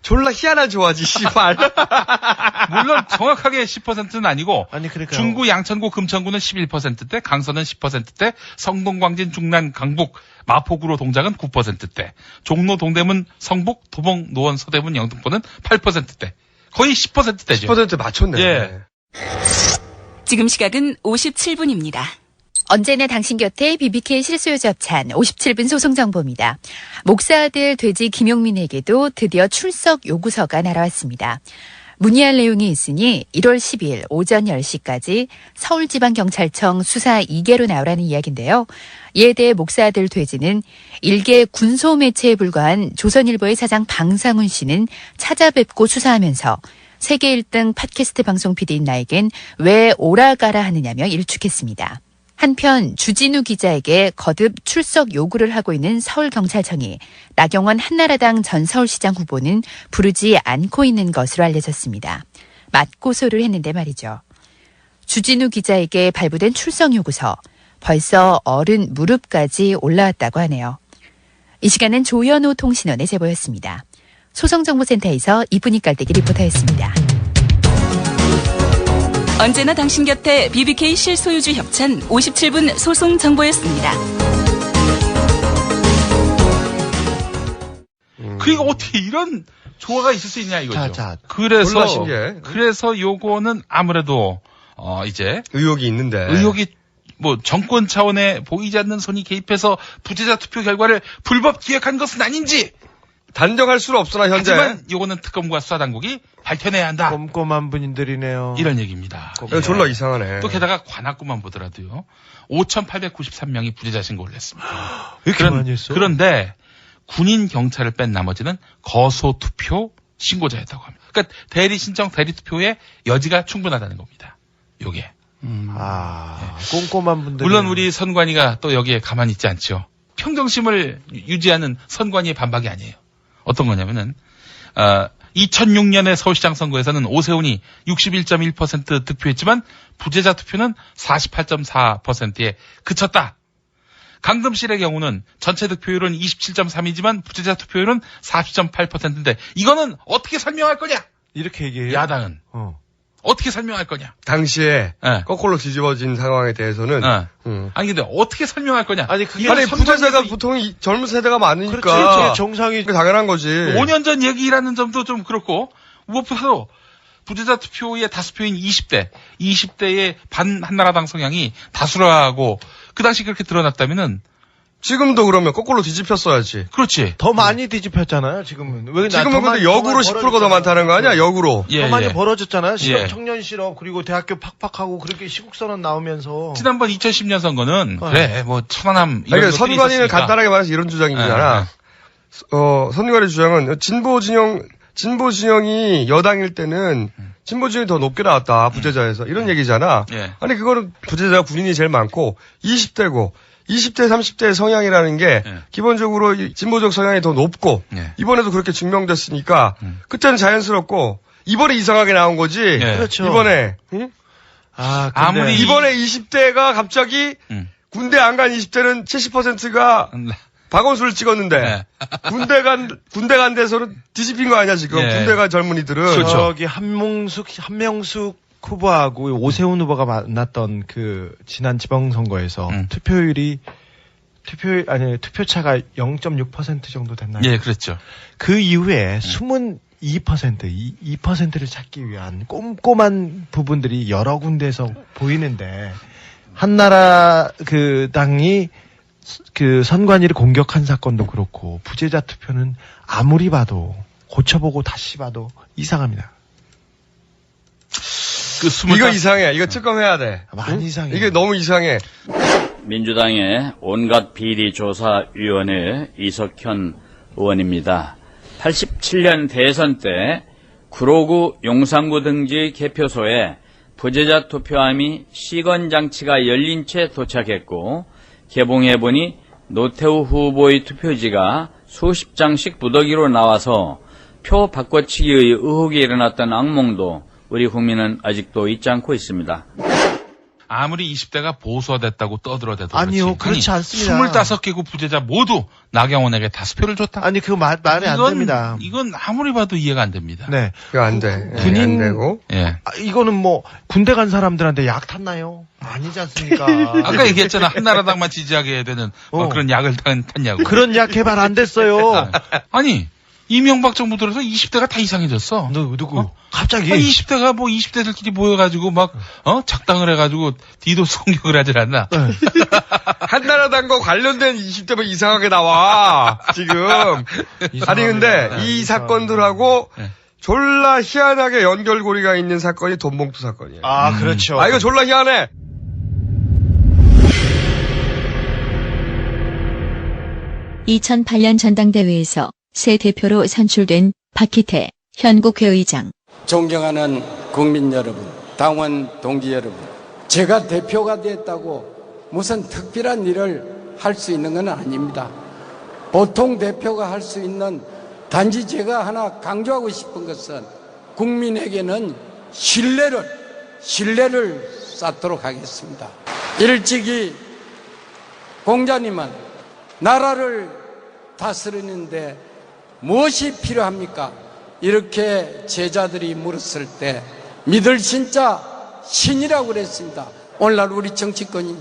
졸라 희한한 조화지, 씨발. 물론 정확하게 10%는 아니고 그러니까요. 중구, 양천구, 금천구는 11%대, 강서는 10%대, 성동, 광진, 중란, 강북, 마포구로 동작은 9%대, 종로, 동대문, 성북, 도봉, 노원, 서대문, 영등포는 8%대. 거의 10%대죠. 10% 맞췄네. 예. 지금 시각은 57분입니다. 언제나 당신 곁에 BBK 실소유 접찬 57분 소송 정보입니다. 목사 아들 돼지 김용민에게도 드디어 출석 요구서가 날아왔습니다. 문의할 내용이 있으니 1월 10일 오전 10시까지 서울지방경찰청 수사 2개로 나오라는 이야기인데요. 이에 대해 목사 아들 돼지는 일개 군소 매체에 불과한 조선일보의 사장 방상훈 씨는 찾아뵙고 수사하면서 세계 1등 팟캐스트 방송 PD인 나에겐 왜 오라가라 하느냐며 일축했습니다. 한편 주진우 기자에게 거듭 출석 요구를 하고 있는 서울경찰청이 나경원 한나라당 전 서울시장 후보는 부르지 않고 있는 것으로 알려졌습니다. 맞고소를 했는데 말이죠. 주진우 기자에게 발부된 출석 요구서 벌써 어른 무릎까지 올라왔다고 하네요. 이 시간은 조현호 통신원의 제보였습니다. 소송정보센터에서 이분이 깔때기 리포터였습니다. 언제나 당신 곁에 BBK 실소유주 협찬 57분 소송 정보였습니다. 그리고 어떻게 이런 조화가 있을 수 있냐 이거죠. 졸라 그래서 신기해. 요거는 아무래도 이제 의혹이 있는데. 의혹이 뭐 정권 차원에 보이지 않는 손이 개입해서 부재자 투표 결과를 불법 기획한 것은 아닌지 단정할 수는 없으나 현재. 하지만 요거는 특검과 수사당국이 밝혀내야 한다. 꼼꼼한 분들이네요. 이런 얘기입니다. 졸라 이상하네. 또 게다가 관악구만 보더라도요. 5,893명이 부재자 신고를 했습니다. 왜 이렇게 많이 했어? 그런데 군인 경찰을 뺀 나머지는 거소 투표 신고자였다고 합니다. 그러니까 대리 신청 대리 투표의 여지가 충분하다는 겁니다. 요게. 꼼꼼한 분들. 물론 우리 선관위가 또 여기에 가만히 있지 않죠. 평정심을 유지하는 선관위의 반박이 아니에요. 어떤 거냐면은 2006년의 서울시장 선거에서는 오세훈이 61.1% 득표했지만 부재자 투표는 48.4%에 그쳤다. 강금실의 경우는 전체 득표율은 27.3이지만 부재자 투표율은 40.8%인데 이거는 어떻게 설명할 거냐? 이렇게 얘기해요. 야당은 어떻게 설명할 거냐? 당시에 거꾸로 뒤집어진 상황에 대해서는 아니 근데 어떻게 설명할 거냐? 아니 부재자가 보통 젊은 세대가 많으니까 그렇지, 정상이 당연한 거지. 5년 전 얘기라는 점도 좀 그렇고 무엇보다도 부재자 투표의 다수표인 20대의 반 한나라당 성향이 다수라고 그 당시 그렇게 드러났다면은 지금도 그러면 거꾸로 뒤집혔어야지. 그렇지. 더 많이 뒤집혔잖아요, 지금은. 왜 지금은 근데 역으로 10%가 더 많다는 거 아니야? 역으로. 더 많이 벌어졌잖아요. 실업, 예. 청년 실업, 그리고 대학교 팍팍하고 그렇게 시국선언 나오면서. 지난번 2010년 선거는 그래 뭐 천안함 이런 그러니까 것들이 선관위는 있었으니까. 간단하게 말해서 이런 주장이잖아. 선관위 주장은 진보 진영이 여당일 때는 진보 진영이 더 높게 나왔다 부재자에서 이런 얘기잖아. 예. 아니 그거는 부재자 군인이 제일 많고 20대고 20대 30대의 성향이라는 게 기본적으로 진보적 성향이 더 높고 이번에도 그렇게 증명됐으니까 그때는 자연스럽고 이번에 이상하게 나온 거지. 그렇죠. 이번에 응? 근데 이번에 20대가 갑자기 군대 안 간 20대는 70%가 박원순을 찍었는데 군대 간 데서는 뒤집힌 거 아니야 지금. 군대 간 젊은이들은. 저기 한명숙 후보하고 오세훈 후보가 만났던 그 지난 지방선거에서 투표차가 0.6% 정도 됐나요? 예, 그랬죠. 그 이후에 숨은 2%를 찾기 위한 꼼꼼한 부분들이 여러 군데에서 보이는데 한나라 그 당이 그 선관위를 공격한 사건도 그렇고 부재자 투표는 아무리 봐도 고쳐보고 다시 봐도 이상합니다. 이거 이상해. 이거 특검해야 돼. 많이 이상해. 이게 너무 이상해. 민주당의 온갖 비리조사위원회 이석현 의원입니다. 87년 대선 때 구로구 용산구 등지 개표소에 부재자 투표함이 시건장치가 열린 채 도착했고 개봉해보니 노태우 후보의 투표지가 수십 장씩 무더기로 나와서 표 바꿔치기의 의혹이 일어났던 악몽도 우리 국민은 아직도 잊지 않고 있습니다. 아무리 20대가 보수화됐다고 떠들어대도 아니요, 그렇지 않습니다. 25개국 부재자 모두 나경원에게 다수표를 줬다. 아니 그 말이 안 됩니다. 이건 아무리 봐도 이해가 안 됩니다. 네, 이거 안 돼. 군인 안 되고. 예. 이거는 뭐 군대 간 사람들한테 약 탔나요? 아니지 않습니까? 아까 얘기했잖아. 한나라당만 지지하게 해야 되는 그런 약을 탔냐고. 그런 약 개발 안 됐어요. 아니 이명박 정부 들어서 20대가 다 이상해졌어. 누구? 갑자기? 20대가 뭐 20대들끼리 모여가지고 막 작당을 해가지고 디도스 공격을 하질 않나. 한나라당과 관련된 20대만 이상하게 나와 지금. 아니 근데 이 사건들하고 졸라 희한하게 연결고리가 있는 사건이 돈봉투 사건이에요. 아 그렇죠. 이거 졸라 희한해. (2008년) 전당대회에서 새 대표로 선출된 박희태 현 국회의장. 존경하는 국민 여러분, 당원 동지 여러분, 제가 대표가 됐다고 무슨 특별한 일을 할 수 있는 건 아닙니다. 보통 대표가 할 수 있는 단지 제가 하나 강조하고 싶은 것은 국민에게는 신뢰를 쌓도록 하겠습니다. 일찍이 공자님은 나라를 다스리는데 무엇이 필요합니까? 이렇게 제자들이 물었을 때 믿을 진짜 신이라고 그랬습니다. 오늘날 우리 정치권이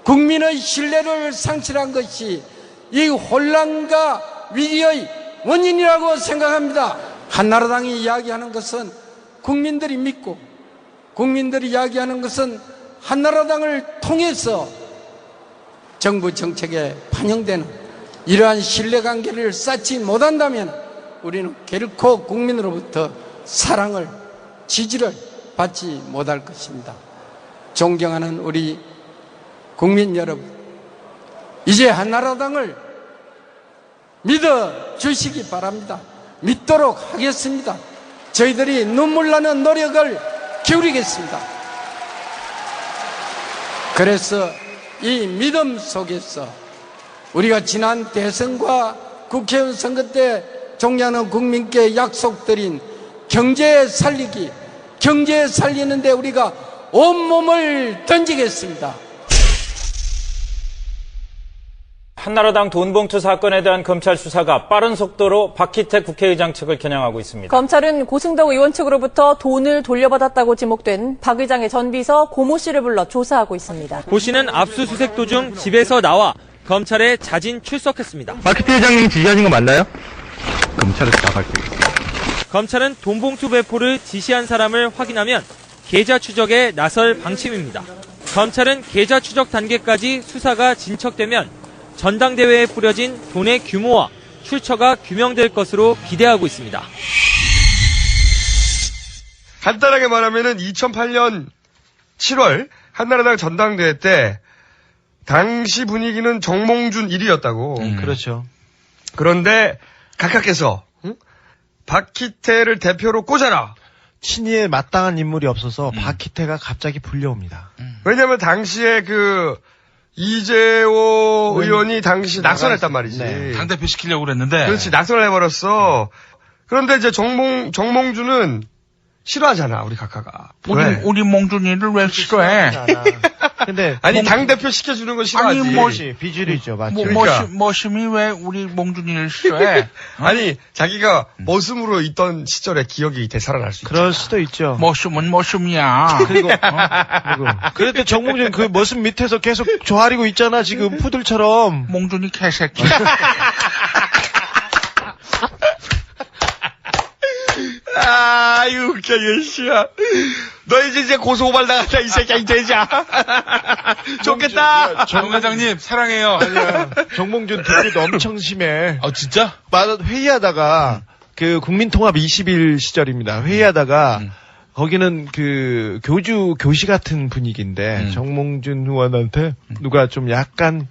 국민의 신뢰를 상실한 것이 이 혼란과 위기의 원인이라고 생각합니다. 한나라당이 이야기하는 것은 국민들이 믿고 국민들이 이야기하는 것은 한나라당을 통해서 정부 정책에 반영되는 이러한 신뢰관계를 쌓지 못한다면 우리는 결코 국민으로부터 사랑을, 지지를 받지 못할 것입니다. 존경하는 우리 국민 여러분, 이제 한나라당을 믿어 주시기 바랍니다. 믿도록 하겠습니다. 저희들이 눈물 나는 노력을 기울이겠습니다. 그래서 이 믿음 속에서 우리가 지난 대선과 국회의원 선거 때 존경하는 국민께 약속드린 경제 살리기, 경제 살리는데 우리가 온몸을 던지겠습니다. 한나라당 돈봉투 사건에 대한 검찰 수사가 빠른 속도로 박희태 국회의장 측을 겨냥하고 있습니다. 검찰은 고승덕 의원 측으로부터 돈을 돌려받았다고 지목된 박 의장의 전 비서 고모 씨를 불러 조사하고 있습니다. 고 씨는 압수수색 도중 집에서 나와 검찰에 자진 출석했습니다. 박희태 회장님 지시하신 거 맞나요? 검찰에서 나갈게요. 검찰은 돈봉투 배포를 지시한 사람을 확인하면 계좌 추적에 나설 방침입니다. 검찰은 계좌 추적 단계까지 수사가 진척되면 전당대회에 뿌려진 돈의 규모와 출처가 규명될 것으로 기대하고 있습니다. 간단하게 말하면은 2008년 7월 한나라당 전당대회 때 당시 분위기는 정몽준 1위였다고. 그렇죠. 그런데 각하께서 박희태를 대표로 꽂아라. 친이에 마땅한 인물이 없어서 박희태가 갑자기 불려옵니다. 왜냐면 당시에 이재호 의원이 당시 낙선했단 말이지. 네. 당대표 시키려고 그랬는데. 그렇지, 낙선을 해버렸어. 그런데 이제 정몽준은 싫어하잖아, 우리 각하가. 우리 몽준이를 왜 싫어해? 근데 아니 당대표 시켜주는 건 싫어하지. 아니 비주류죠, 맞죠? 머슴이 왜 우리 몽준이를 싫어해? 아니 자기가 머슴으로 있던 시절의 기억이 되살아날 수 있죠. 그럴 수도 있죠. 머슴은 머슴이야. 그리고 그래도 정몽준 그 머슴 밑에서 계속 조아리고 있잖아, 지금 푸들처럼. 몽준이 개새끼. 아, 이거 웃겨, 이거, 씨야. 너 이제 고소고발 나갔다, 이 새끼야, 이 돼지야. 좋겠다. 정 회장님, 사랑해요. 정몽준 뒷끝 엄청 심해. 진짜? 회의하다가, 국민통합 20일 시절입니다. 회의하다가, 거기는 교시 같은 분위기인데, 정몽준 의원한테 누가 좀 약간,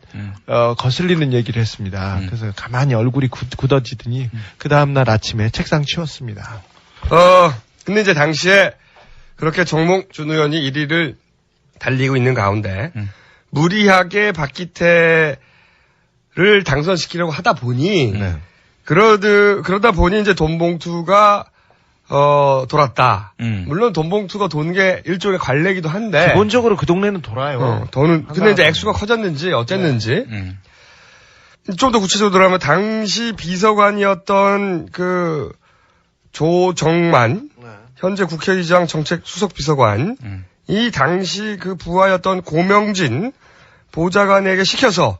거슬리는 얘기를 했습니다. 그래서 가만히 얼굴이 굳어지더니, 그 다음날 아침에 책상 치웠습니다. 근데 이제 당시에 그렇게 정몽준 의원이 1위를 달리고 있는 가운데, 무리하게 박기태를 당선시키려고 하다 보니, 그러다 보니 이제 돈봉투가 돌았다. 물론 돈봉투가 도는 게 일종의 관례이기도 한데. 기본적으로 그 동네는 돌아요. 근데 이제 액수가 커졌는지 어땠는지. 좀 더 구체적으로 들어가면 당시 비서관이었던 조정만, 현재 국회의장 정책 수석 비서관, 이 당시 부하였던 고명진 보좌관에게 시켜서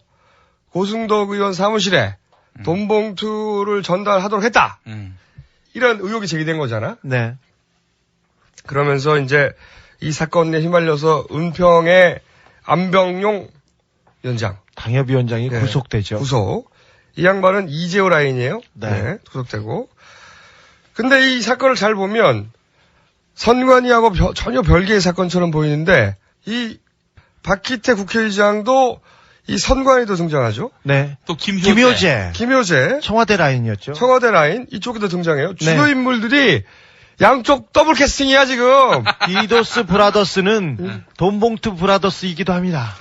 고승덕 의원 사무실에 돈봉투를 전달하도록 했다. 이런 의혹이 제기된 거잖아. 네. 그러면서 이제 이 사건에 휘말려서 은평의 안병용 위원장. 당협위원장이 구속되죠. 구속. 이 양반은 이재호 라인이에요. 네. 구속되고. 근데 이 사건을 잘 보면 선관위하고 전혀 별개의 사건처럼 보이는데 이 박희태 국회의장도 이 선관위도 등장하죠. 네. 또 김효재. 청와대 라인이었죠. 청와대 라인 이쪽에도 등장해요. 주요 네. 인물들이 양쪽 더블 캐스팅이야 지금. 디도스 브라더스는 돈봉투 브라더스이기도 합니다.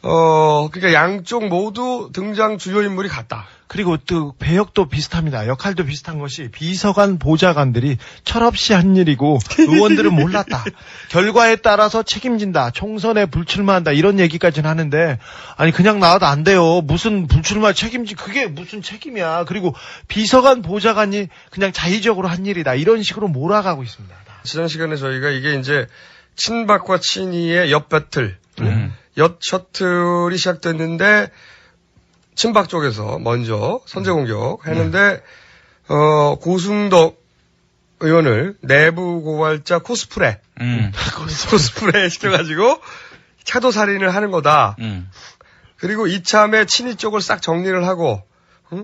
그러니까 양쪽 모두 등장 주요 인물이 같다. 그리고 또 배역도 비슷합니다. 역할도 비슷한 것이 비서관 보좌관들이 철없이 한 일이고 의원들은 몰랐다. 결과에 따라서 책임진다. 총선에 불출마한다. 이런 얘기까지는 하는데 아니 그냥 나와도 안 돼요. 무슨 불출마 책임지 그게 무슨 책임이야. 그리고 비서관 보좌관이 그냥 자의적으로 한 일이다. 이런 식으로 몰아가고 있습니다. 지난 시간에 저희가 이게 이제 친박과 친이의 엿 배틀, 엿 셔틀이 시작됐는데 친박 쪽에서 먼저 선제 공격했는데 고승덕 의원을 내부 고발자 코스프레 코스프레 시켜가지고 차도 살인을 하는 거다. 그리고 이참에 친이 쪽을 싹 정리를 하고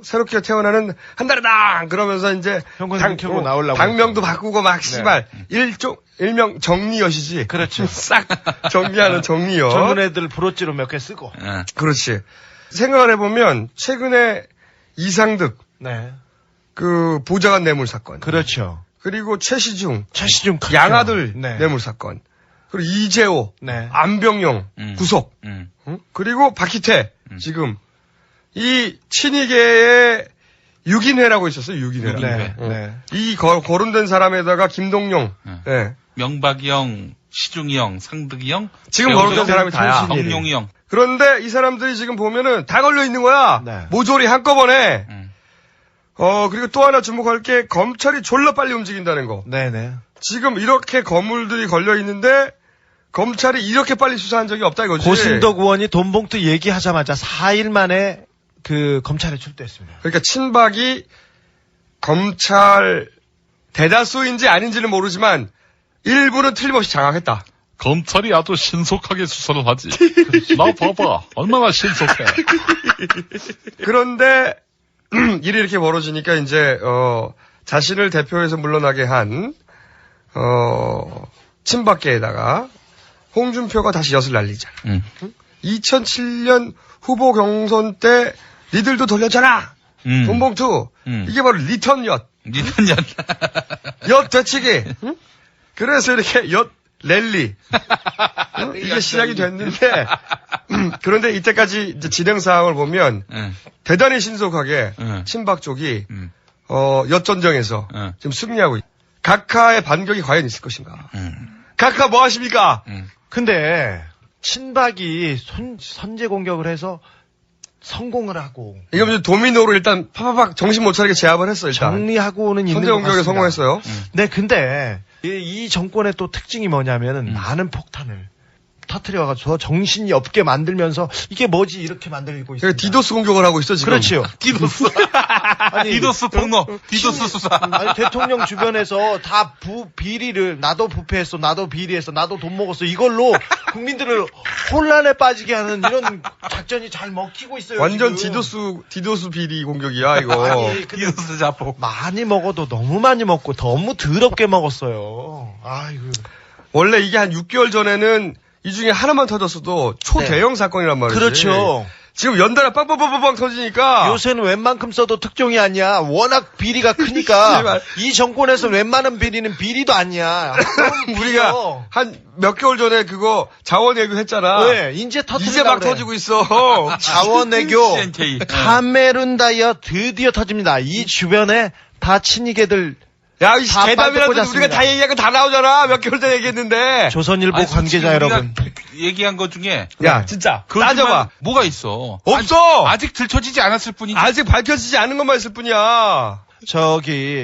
새롭게 태어나는 한나라당 그러면서 이제 당명도 바꾸고 막 씨발 일명 정리여시지. 그렇죠. 싹 정리하는 정리여. 젊은 애들 브로치로 몇 개 쓰고. 그렇지. 생각을 해보면 최근에 이상득 보좌관 뇌물 사건. 그렇죠. 그리고 최시중 양아들 뇌물 사건. 그리고 이재호, 안병용 구속. 그리고 박희태 지금 이 친이계의 6인회라고 있었어요. 6인회. 이 거론된 사람에다가 김동용, 명박이 형, 시중이 형, 상득이 형, 지금 거론된 사람이 다야. 성용이 형. 그런데 이 사람들이 지금 보면은 다 걸려 있는 거야. 모조리 한꺼번에. 그리고 또 하나 주목할 게 검찰이 졸라 빨리 움직인다는 거. 네네. 지금 이렇게 거물들이 걸려 있는데 검찰이 이렇게 빨리 수사한 적이 없다 이거지. 고승덕 의원이 돈봉투 얘기하자마자 4일 만에 검찰에 출두했습니다. 그러니까 친박이 검찰 대다수인지 아닌지는 모르지만 일부는 틀림없이 장악했다. 검찰이 아주 신속하게 수사를 하지. 나 봐봐. 얼마나 신속해. 그런데 일이 이렇게 벌어지니까 이제 자신을 대표해서 물러나게 한 친박계에다가 홍준표가 다시 엿을 날리잖아. 2007년 후보 경선 때 니들도 돌렸잖아. 돈봉투. 이게 바로 리턴 엿. 리턴 엿. 엿 되치기. 그래서 이렇게 엿 랠리. 이게 시작이 됐는데 그런데 이때까지 이제 진행 사항을 보면 대단히 신속하게 친박 쪽이 엿전쟁에서 지금 승리하고 있다. 각하의 반격이 과연 있을 것인가. 각하 뭐 하십니까? 근데 친박이 선제 공격을 해서 성공을 하고 이거 이제 도미노로 일단 파파박 정신 못 차리게 제압을 했어. 일단 정리하고는 있는 선제 것 공격에 같습니다. 성공했어요. 네, 근데 이 정권의 또 특징이 뭐냐면은 많은 폭탄을 터뜨려가지고 정신이 없게 만들면서 이게 뭐지 이렇게 만들고 있어요. 디도스 공격을 하고 있어 지금. 그렇죠. 디도스. 아니, 디도스 폭로. 디도스 수사. 아니, 대통령 주변에서 다 비리를 나도 부패했어, 나도 비리했어, 나도 돈 먹었어 이걸로 국민들을 혼란에 빠지게 하는 이런 작전이 잘 먹히고 있어요. 완전 지금. 디도스 비리 공격이야 이거. 아니, 디도스 자폭. 많이 먹어도 너무 많이 먹고 너무 더럽게 먹었어요. 아이고. 원래 이게 한 6개월 전에는 이 중에 하나만 터졌어도 초대형 사건이란 말이지. 그렇죠. 지금 연달아 빵빵빵빵 터지니까. 요새는 웬만큼 써도 특종이 아니야. 워낙 비리가 크니까. 이 정권에서 웬만한 비리는 비리도 아니야. 우리가 한 몇 개월 전에 그거 자원외교 했잖아. 네, 이제 이제 막 터지고 있어. 자원외교. 카메룬 다이어 드디어 터집니다. 이 주변에 다 친이계들. 야, 이 개담이라도 우리가 다 얘기한 거 다 나오잖아. 몇 개월 전에 얘기했는데. 조선일보 아니, 관계자 여러분. 얘기한 것 중에. 야, 진짜. 따져봐. 뭐가 있어? 없어! 아직 들춰지지 않았을 뿐이지. 아직 밝혀지지 않은 것만 있을 뿐이야.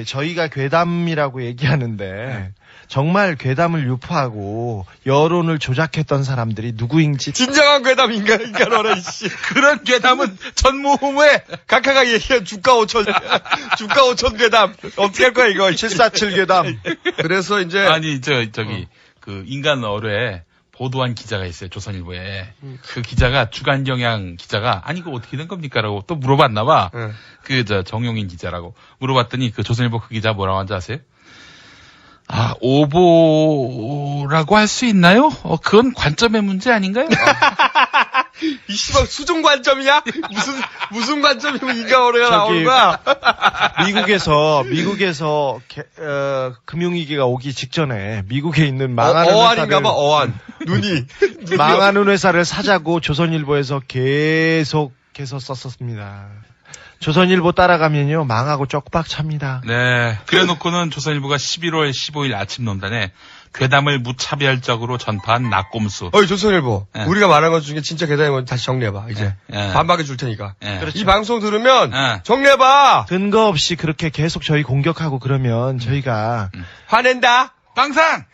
저희가 괴담이라고 얘기하는데, 정말 괴담을 유포하고 여론을 조작했던 사람들이 누구인지. 진정한 괴담인가, 인간어라, 이씨. 그런 괴담은 전무후무에 각하가 얘기한 주가 5천 괴담. 어떻게 할 거야, 이거. 747 괴담. 그래서 이제. 아니, 그 인간어뢰 보도한 기자가 있어요, 조선일보에. 그 기자가, 주간경향 기자가, 아니, 그거 어떻게 된 겁니까? 라고 또 물어봤나봐. 정용인 기자라고. 물어봤더니 그 조선일보 그 기자 뭐라고 하는지 아세요? 아, 오보라고 할 수 있나요? 그건 관점의 문제 아닌가요? 이 씨발 수중 관점이야? 무슨 관점이면 인간어뢰가 나오는 거야? 미국에서 금융위기가 오기 직전에 미국에 있는 망하는 어안인가 봐, 어안. 눈이. 망하는 회사를 사자고 조선일보에서 계속해서 썼었습니다. 조선일보 따라가면요 망하고 쪽박 찹니다. 네. 그래놓고는 조선일보가 11월 15일 아침 논단에 괴담을 무차별적으로 전파한 낙곰수. 조선일보. 네. 우리가 말한 것 중에 진짜 괴담이면 다시 정리해봐. 이제 반박해 줄 테니까. 그렇죠. 이 방송 들으면 정리해봐. 근거 없이 그렇게 계속 저희 공격하고 그러면 저희가 화낸다. 빵상.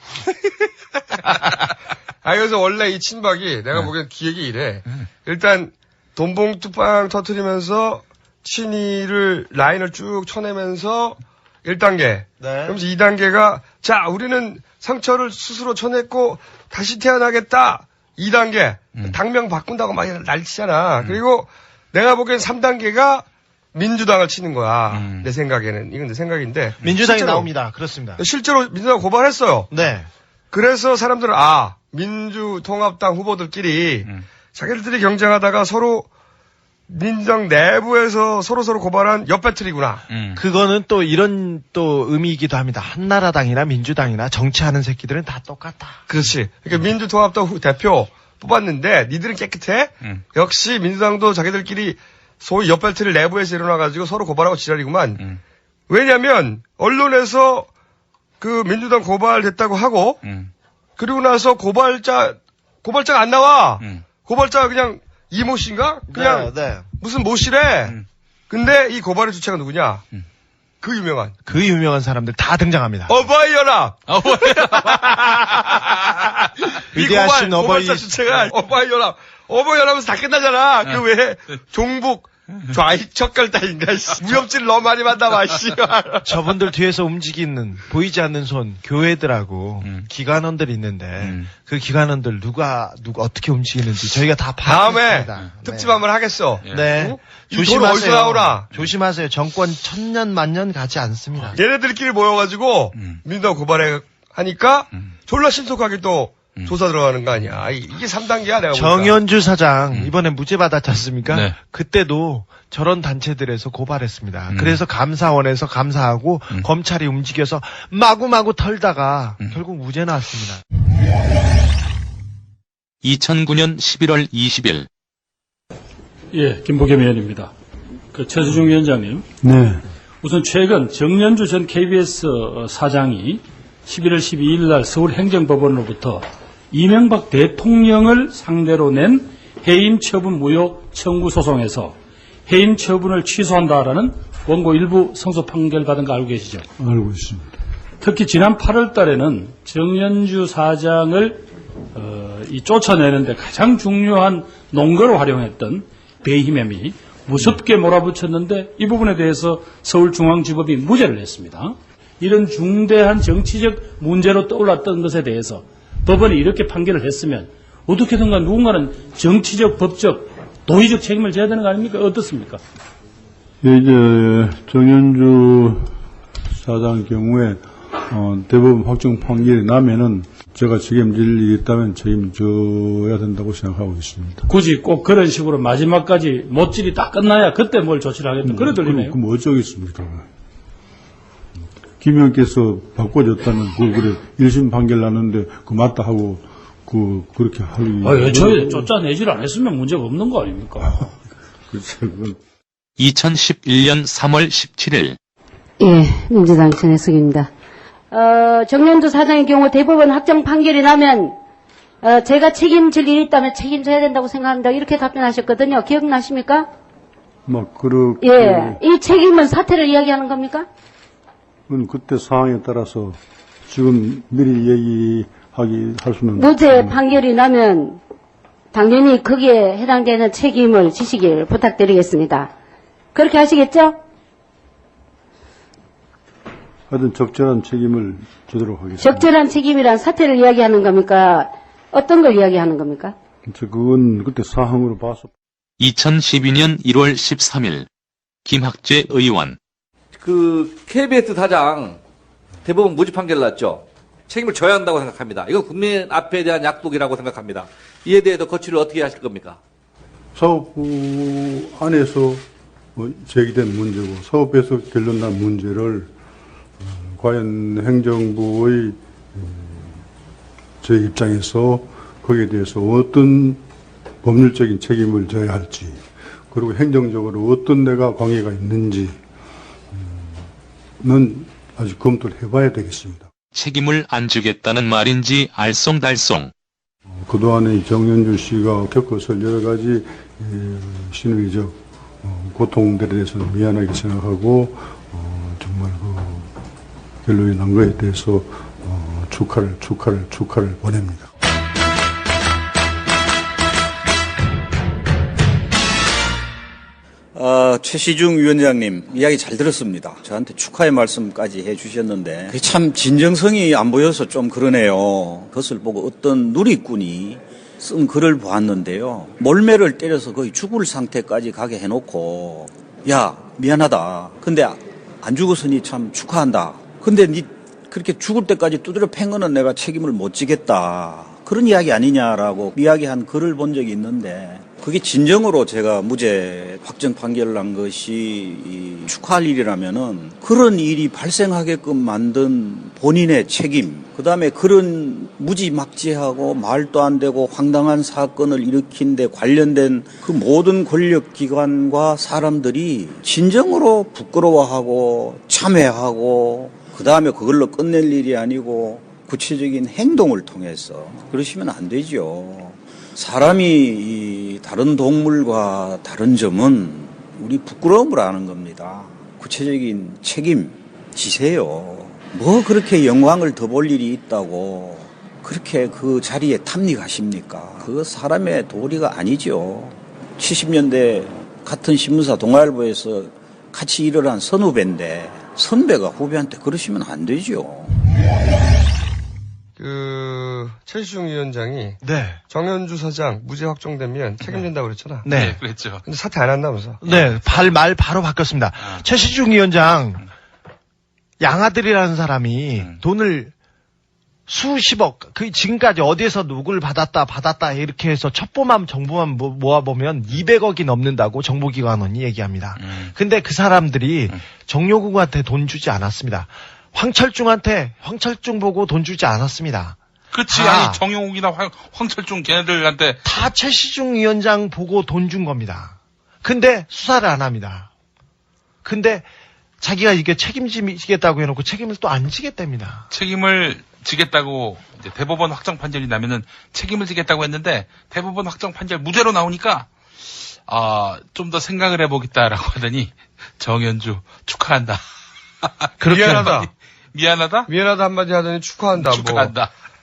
그래서 원래 이 친박이 내가 보기엔 기획이 이래. 일단 돈봉투빵 터트리면서 친이를 라인을 쭉 쳐내면서 1단계. 그러면서 2단계가 자 우리는 상처를 스스로 쳐냈고 다시 태어나겠다. 2단계. 당명 바꾼다고 막 난리치잖아. 그리고 내가 보기엔 3단계가 민주당을 치는 거야. 내 생각에는. 이건 내 생각인데. 민주당이 나옵니다. 그렇습니다. 실제로 민주당 고발했어요. 네. 그래서 사람들은 민주통합당 후보들끼리 자기들이 경쟁하다가 서로 민주당 내부에서 서로 고발한 옆배틀이구나. 그거는 또 이런 또 의미이기도 합니다. 한나라당이나 민주당이나 정치하는 새끼들은 다 똑같다. 그렇지. 그러니까 민주통합당 대표 뽑았는데 니들은 깨끗해? 역시 민주당도 자기들끼리 소위 옆배틀을 내부에서 일어나가지고 서로 고발하고 지랄이구만. 왜냐면 언론에서 그 민주당 고발됐다고 하고 그리고 나서 고발자가 안 나와. 고발자가 그냥 이모 씨인가? 그냥 무슨 모 씨래. 근데 이 고발의 주체가 누구냐? 그 유명한 사람들 다 등장합니다. 어버이 연합. 위대하신 고발자 주체가 어버이 연합. 어버이 연합에서 다 끝나잖아. 그 외에 종북 좌익 척결단인가, 무협지를 너무 많이 만나봐, 씨. 저분들 뒤에서 움직이는, 보이지 않는 손, 교회들하고 기관원들이 있는데, 그 기관원들 누가 어떻게 움직이는지 저희가 다 다음에 파악했습니다. 특집 한번 하겠어. 네. 조심하세요. 어디서 나오나? 조심하세요. 정권 천년 만년 가지 않습니다. 얘네들끼리 모여가지고 민주당 고발해 하니까 졸라 신속하게 또 조사 들어가는 거 아니야. 이게 3단계야 내가 보니까. 정현주 사장 이번에 무죄 받았지 않습니까? 네. 그때도 저런 단체들에서 고발했습니다. 그래서 감사원에서 감사하고 검찰이 움직여서 마구마구 털다가 결국 무죄 나왔습니다. 2009년 11월 20일 예, 김보겸 의원입니다. 최수중 위원장님. 네. 우선 최근 정연주 전 KBS 사장이 11월 12일 날 서울행정법원으로부터 이명박 대통령을 상대로 낸 해임 처분 무효 청구 소송에서 해임 처분을 취소한다라는 원고 일부 성소 판결 받은 거 알고 계시죠? 알고 있습니다. 특히 지난 8월 달에는 정연주 사장을 쫓아내는데 가장 중요한 농거로 활용했던 배힘엠이 무섭게 몰아붙였는데 이 부분에 대해서 서울중앙지법이 무죄를 냈습니다. 이런 중대한 정치적 문제로 떠올랐던 것에 대해서 법원이 이렇게 판결을 했으면 어떻게든가 누군가는 정치적, 법적, 도의적 책임을 져야 되는 거 아닙니까? 어떻습니까? 예, 이제 정연주 사장 경우에 대법원 확정 판결이 나면은 제가 책임질 일이 있다면 책임져야 된다고 생각하고 있습니다. 굳이 꼭 그런 식으로 마지막까지 못질이 딱 끝나야 그때 뭘 조치를 하겠다. 그래 들리네요. 그럼 어쩌겠습니까? 김 의원께서 바꿔줬다면 그래 1심 판결 났는데 그 맞다 하고 그렇게 하기. 저희 쫓아내질 않았으면 문제가 없는 거 아닙니까? 그렇죠. 2011년 3월 17일 예, 민주당 전혜숙입니다. 정연주 사장의 경우 대법원 확정 판결이 나면 제가 책임질 일이 있다면 책임져야 된다고 생각합니다. 이렇게 답변하셨거든요. 기억나십니까? 그렇게. 예, 이 책임은 사퇴를 이야기하는 겁니까? 그때 상황에 따라서 지금 미리 할 수는. 무죄 판결이 나면 당연히 거기에 해당되는 책임을 지시길 부탁드리겠습니다. 그렇게 하시겠죠? 하여튼 적절한 책임을 지도록 하겠습니다. 적절한 책임이란 사퇴를 이야기하는 겁니까? 어떤 걸 이야기하는 겁니까? 그건 그때 사항으로 봐서. 2012년 1월 13일 김학재 의원 KBS 사장 대법원 무죄 판결 났죠. 책임을 져야 한다고 생각합니다. 이건 국민 앞에 대한 약속이라고 생각합니다. 이에 대해서 거취를 어떻게 하실 겁니까? 사법부 안에서 제기된 문제고 사법부에서 결론난 문제를 과연 행정부의 제 입장에서 거기에 대해서 어떤 법률적인 책임을 져야 할지 그리고 행정적으로 어떤 데가 관계가 있는지는 아직 검토를 해봐야 되겠습니다. 책임을 안 지겠다는 말인지 알쏭달쏭 그동안에 정연주 씨가 겪었을 여러 가지 신의적 고통들에 대해서는 미안하게 생각하고 정말 결론이 난 거에 대해서 축하를 보냅니다. 최시중 위원장님 이야기 잘 들었습니다. 저한테 축하의 말씀까지 해주셨는데 그게 참 진정성이 안 보여서 좀 그러네요. 그것을 보고 어떤 누리꾼이 쓴 글을 보았는데요. 몰매를 때려서 거의 죽을 상태까지 가게 해놓고 야 미안하다. 근데 안 죽었으니 참 축하한다. 근데 니 그렇게 죽을 때까지 두드려 팬 거는 내가 책임을 못 지겠다. 그런 이야기 아니냐라고 이야기한 글을 본 적이 있는데 그게 진정으로 제가 무죄 확정 판결을 난 것이 축하할 일이라면은 그런 일이 발생하게끔 만든 본인의 책임, 그 다음에 그런 무지막지하고 말도 안 되고 황당한 사건을 일으킨 데 관련된 그 모든 권력기관과 사람들이 진정으로 부끄러워하고 참회하고 그 다음에 그걸로 끝낼 일이 아니고 구체적인 행동을 통해서 그러시면 안 되죠. 사람이 다른 동물과 다른 점은 우리 부끄러움을 아는 겁니다. 구체적인 책임 지세요. 뭐 그렇게 영광을 더 볼 일이 있다고 그렇게 그 자리에 탐닉하십니까? 그거 사람의 도리가 아니죠. 70년대 같은 신문사 동아일보에서 같이 일을 한 선후배인데 선배가 후배한테 그러시면 안 되죠. 최시중 위원장이 네. 정현주 사장 무죄 확정되면 책임진다고 그랬잖아. 네. 그랬죠. 근데 사퇴 안 한다면서. 네, 말 바로 바꿨습니다. 최시중 위원장, 양아들이라는 사람이 돈을 수십억, 지금까지 어디에서 누굴 받았다, 이렇게 해서 첩보만, 정보만 모아보면 200억이 넘는다고 정보기관원이 얘기합니다. 근데 그 사람들이 정용국한테 돈 주지 않았습니다. 황철중 보고 돈 주지 않았습니다. 그치, 아니, 정용욱이나 황철중 걔네들한테. 다 최시중 위원장 보고 돈 준 겁니다. 근데 수사를 안 합니다. 근데 자기가 이게 책임지겠다고 해놓고 책임을 또 안 지겠답니다. 책임을 지겠다고, 이제 대법원 확정 판결이 나면은 책임을 지겠다고 했는데, 대법원 확정 판결 무죄로 나오니까, 좀 더 생각을 해보겠다라고 하더니, 정현주 축하한다. 미안하다 한마디 하더니 축하한다.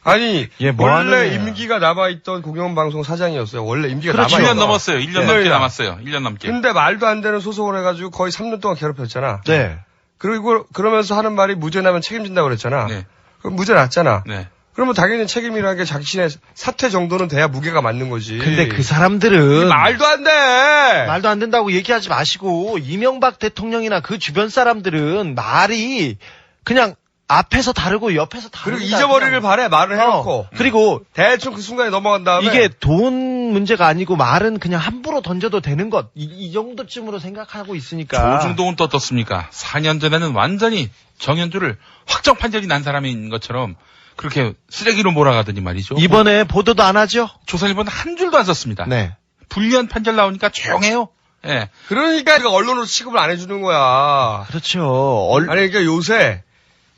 아니, 원래 임기가 남아있던 공영방송 사장이었어요. 원래 임기가 남아있던. 1년 넘었어요. 1년 넘게 남았어요. 1년 넘게. 근데 말도 안 되는 소송을 해가지고 거의 3년 동안 괴롭혔잖아. 네. 그리고 그러면서 하는 말이 무죄 나면 책임진다고 그랬잖아. 네. 그럼 무죄 났잖아. 네. 그러면 당연히 책임이라는 게 자신의 사퇴 정도는 돼야 무게가 맞는 거지. 근데 그 사람들은 말도 안 돼. 말도 안 된다고 얘기하지 마시고 이명박 대통령이나 그 주변 사람들은 말이 그냥 앞에서 다르고 옆에서 다르고 그리고 잊어버리길 바래. 말을 해놓고. 그리고 대충 그 순간에 넘어간 다음에 이게 돈 문제가 아니고 말은 그냥 함부로 던져도 되는 것 이 정도쯤으로 생각하고 있으니까. 조중동은 또 어떻습니까? 4년 전에는 완전히 정현주를 확정 판결이 난 사람인 것처럼 그렇게 쓰레기로 몰아가더니 말이죠. 이번에 보도도 안 하죠? 조선일보는 한 줄도 안 썼습니다. 네. 불리한 판결 나오니까 조용해요. 예. 그러니까 언론으로 취급을 안 해주는 거야. 그렇죠. 아니 그러니까 요새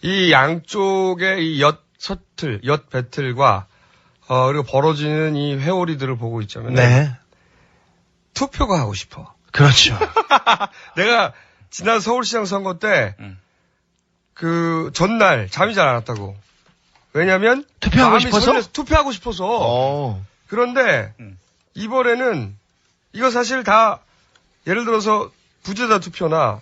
이 양쪽의 이 엿 배틀과 그리고 벌어지는 이 회오리들을 보고 있자면 네. 투표가 하고 싶어. 그렇죠. 내가 지난 서울시장 선거 때 그 전날 잠이 잘 안 왔다고. 왜냐면 투표하고 싶어서? 투표하고 싶어서. 그런데 이번에는 이거 사실 다 예를 들어서 부재자 투표나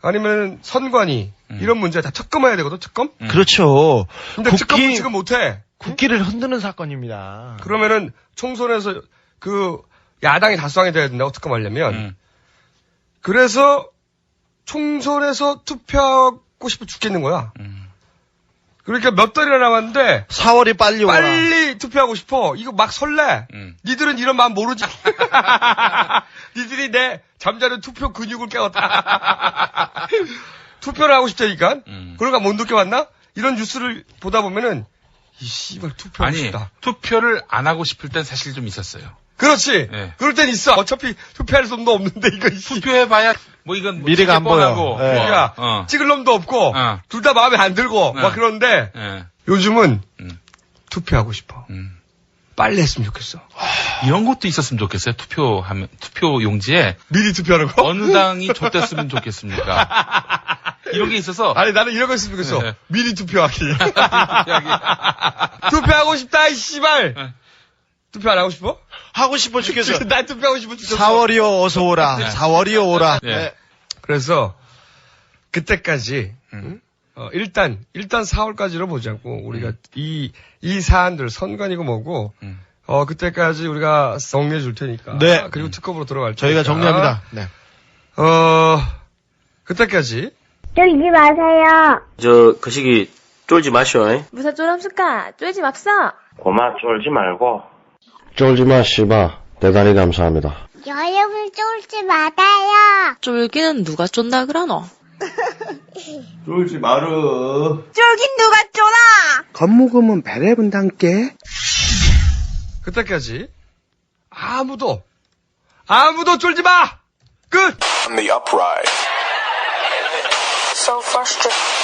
아니면 선관위 이런 문제 다 특검해야 되거든. 특검? 그렇죠. 근데 특검은 지금 못해. 국기를 흔드는 사건입니다. 그러면은 총선에서 그 야당이 다수당이 돼야 된다고 특검하려면. 그래서 총선에서 투표하고 싶어 죽겠는 거야. 그러니까 몇 달이나 남았는데 4월이 빨리 오라. 빨리 투표하고 싶어. 이거 막 설레. 니들은 이런 마음 모르지. 니들이 내 잠자는 투표 근육을 깨웠다. 투표를 하고 싶다니까. 그러니까 못 느껴봤나? 이런 뉴스를 보다 보면은 이 씨발 투표하고 싶다. 투표를 안 하고 싶을 땐 사실 좀 있었어요. 그렇지. 네. 그럴 땐 있어. 어차피 투표할 놈도 없는데 이거 투표해봐야 뭐 이건 미래가 안 보여. 야, 찍을 놈도 없고 둘 다 마음에 안 들고 막 그런데 요즘은 투표하고 싶어. 빨리 했으면 좋겠어. 이런 것도 있었으면 좋겠어요. 투표 용지에 미리 투표하는 거? 어느 당이 줬댔으면 좋겠습니까? 이런 게 있어서. 아니 나는 이런 거 있으면 좋겠어. 네. 미리 투표하기. 투표하고 싶다 이 씨발. 투표 안 하고 싶어? 하고 싶어 죽겠어. 난 투표하고 싶어 죽겠어. 4월이요 어서 오라. 4월이요 오라. 네. 그래서 그때까지 일단 4월까지로 보자고 우리가 이 사안들 선관이고 뭐고 그때까지 우리가 정리해 줄 테니까. 네. 그리고 특검으로 들어갈 테니까. 저희가 정리합니다. 네. 그때까지 쫄지 마세요. 그 시기 쫄지 마쇼. 무사 쫄합니까? 쫄지 맙사. 고마 쫄지 말고. 쫄지 마, 씨바. 대단히 감사합니다. 여러분 쫄지 마세요. 쫄기는 누가 쫀다 그러노? 쫄지 마르. 쫄긴 누가 쫄아? 겁먹으면 배를 분단께. 그때까지 아무도 쫄지 마! 끝! On the upright. So frustrated.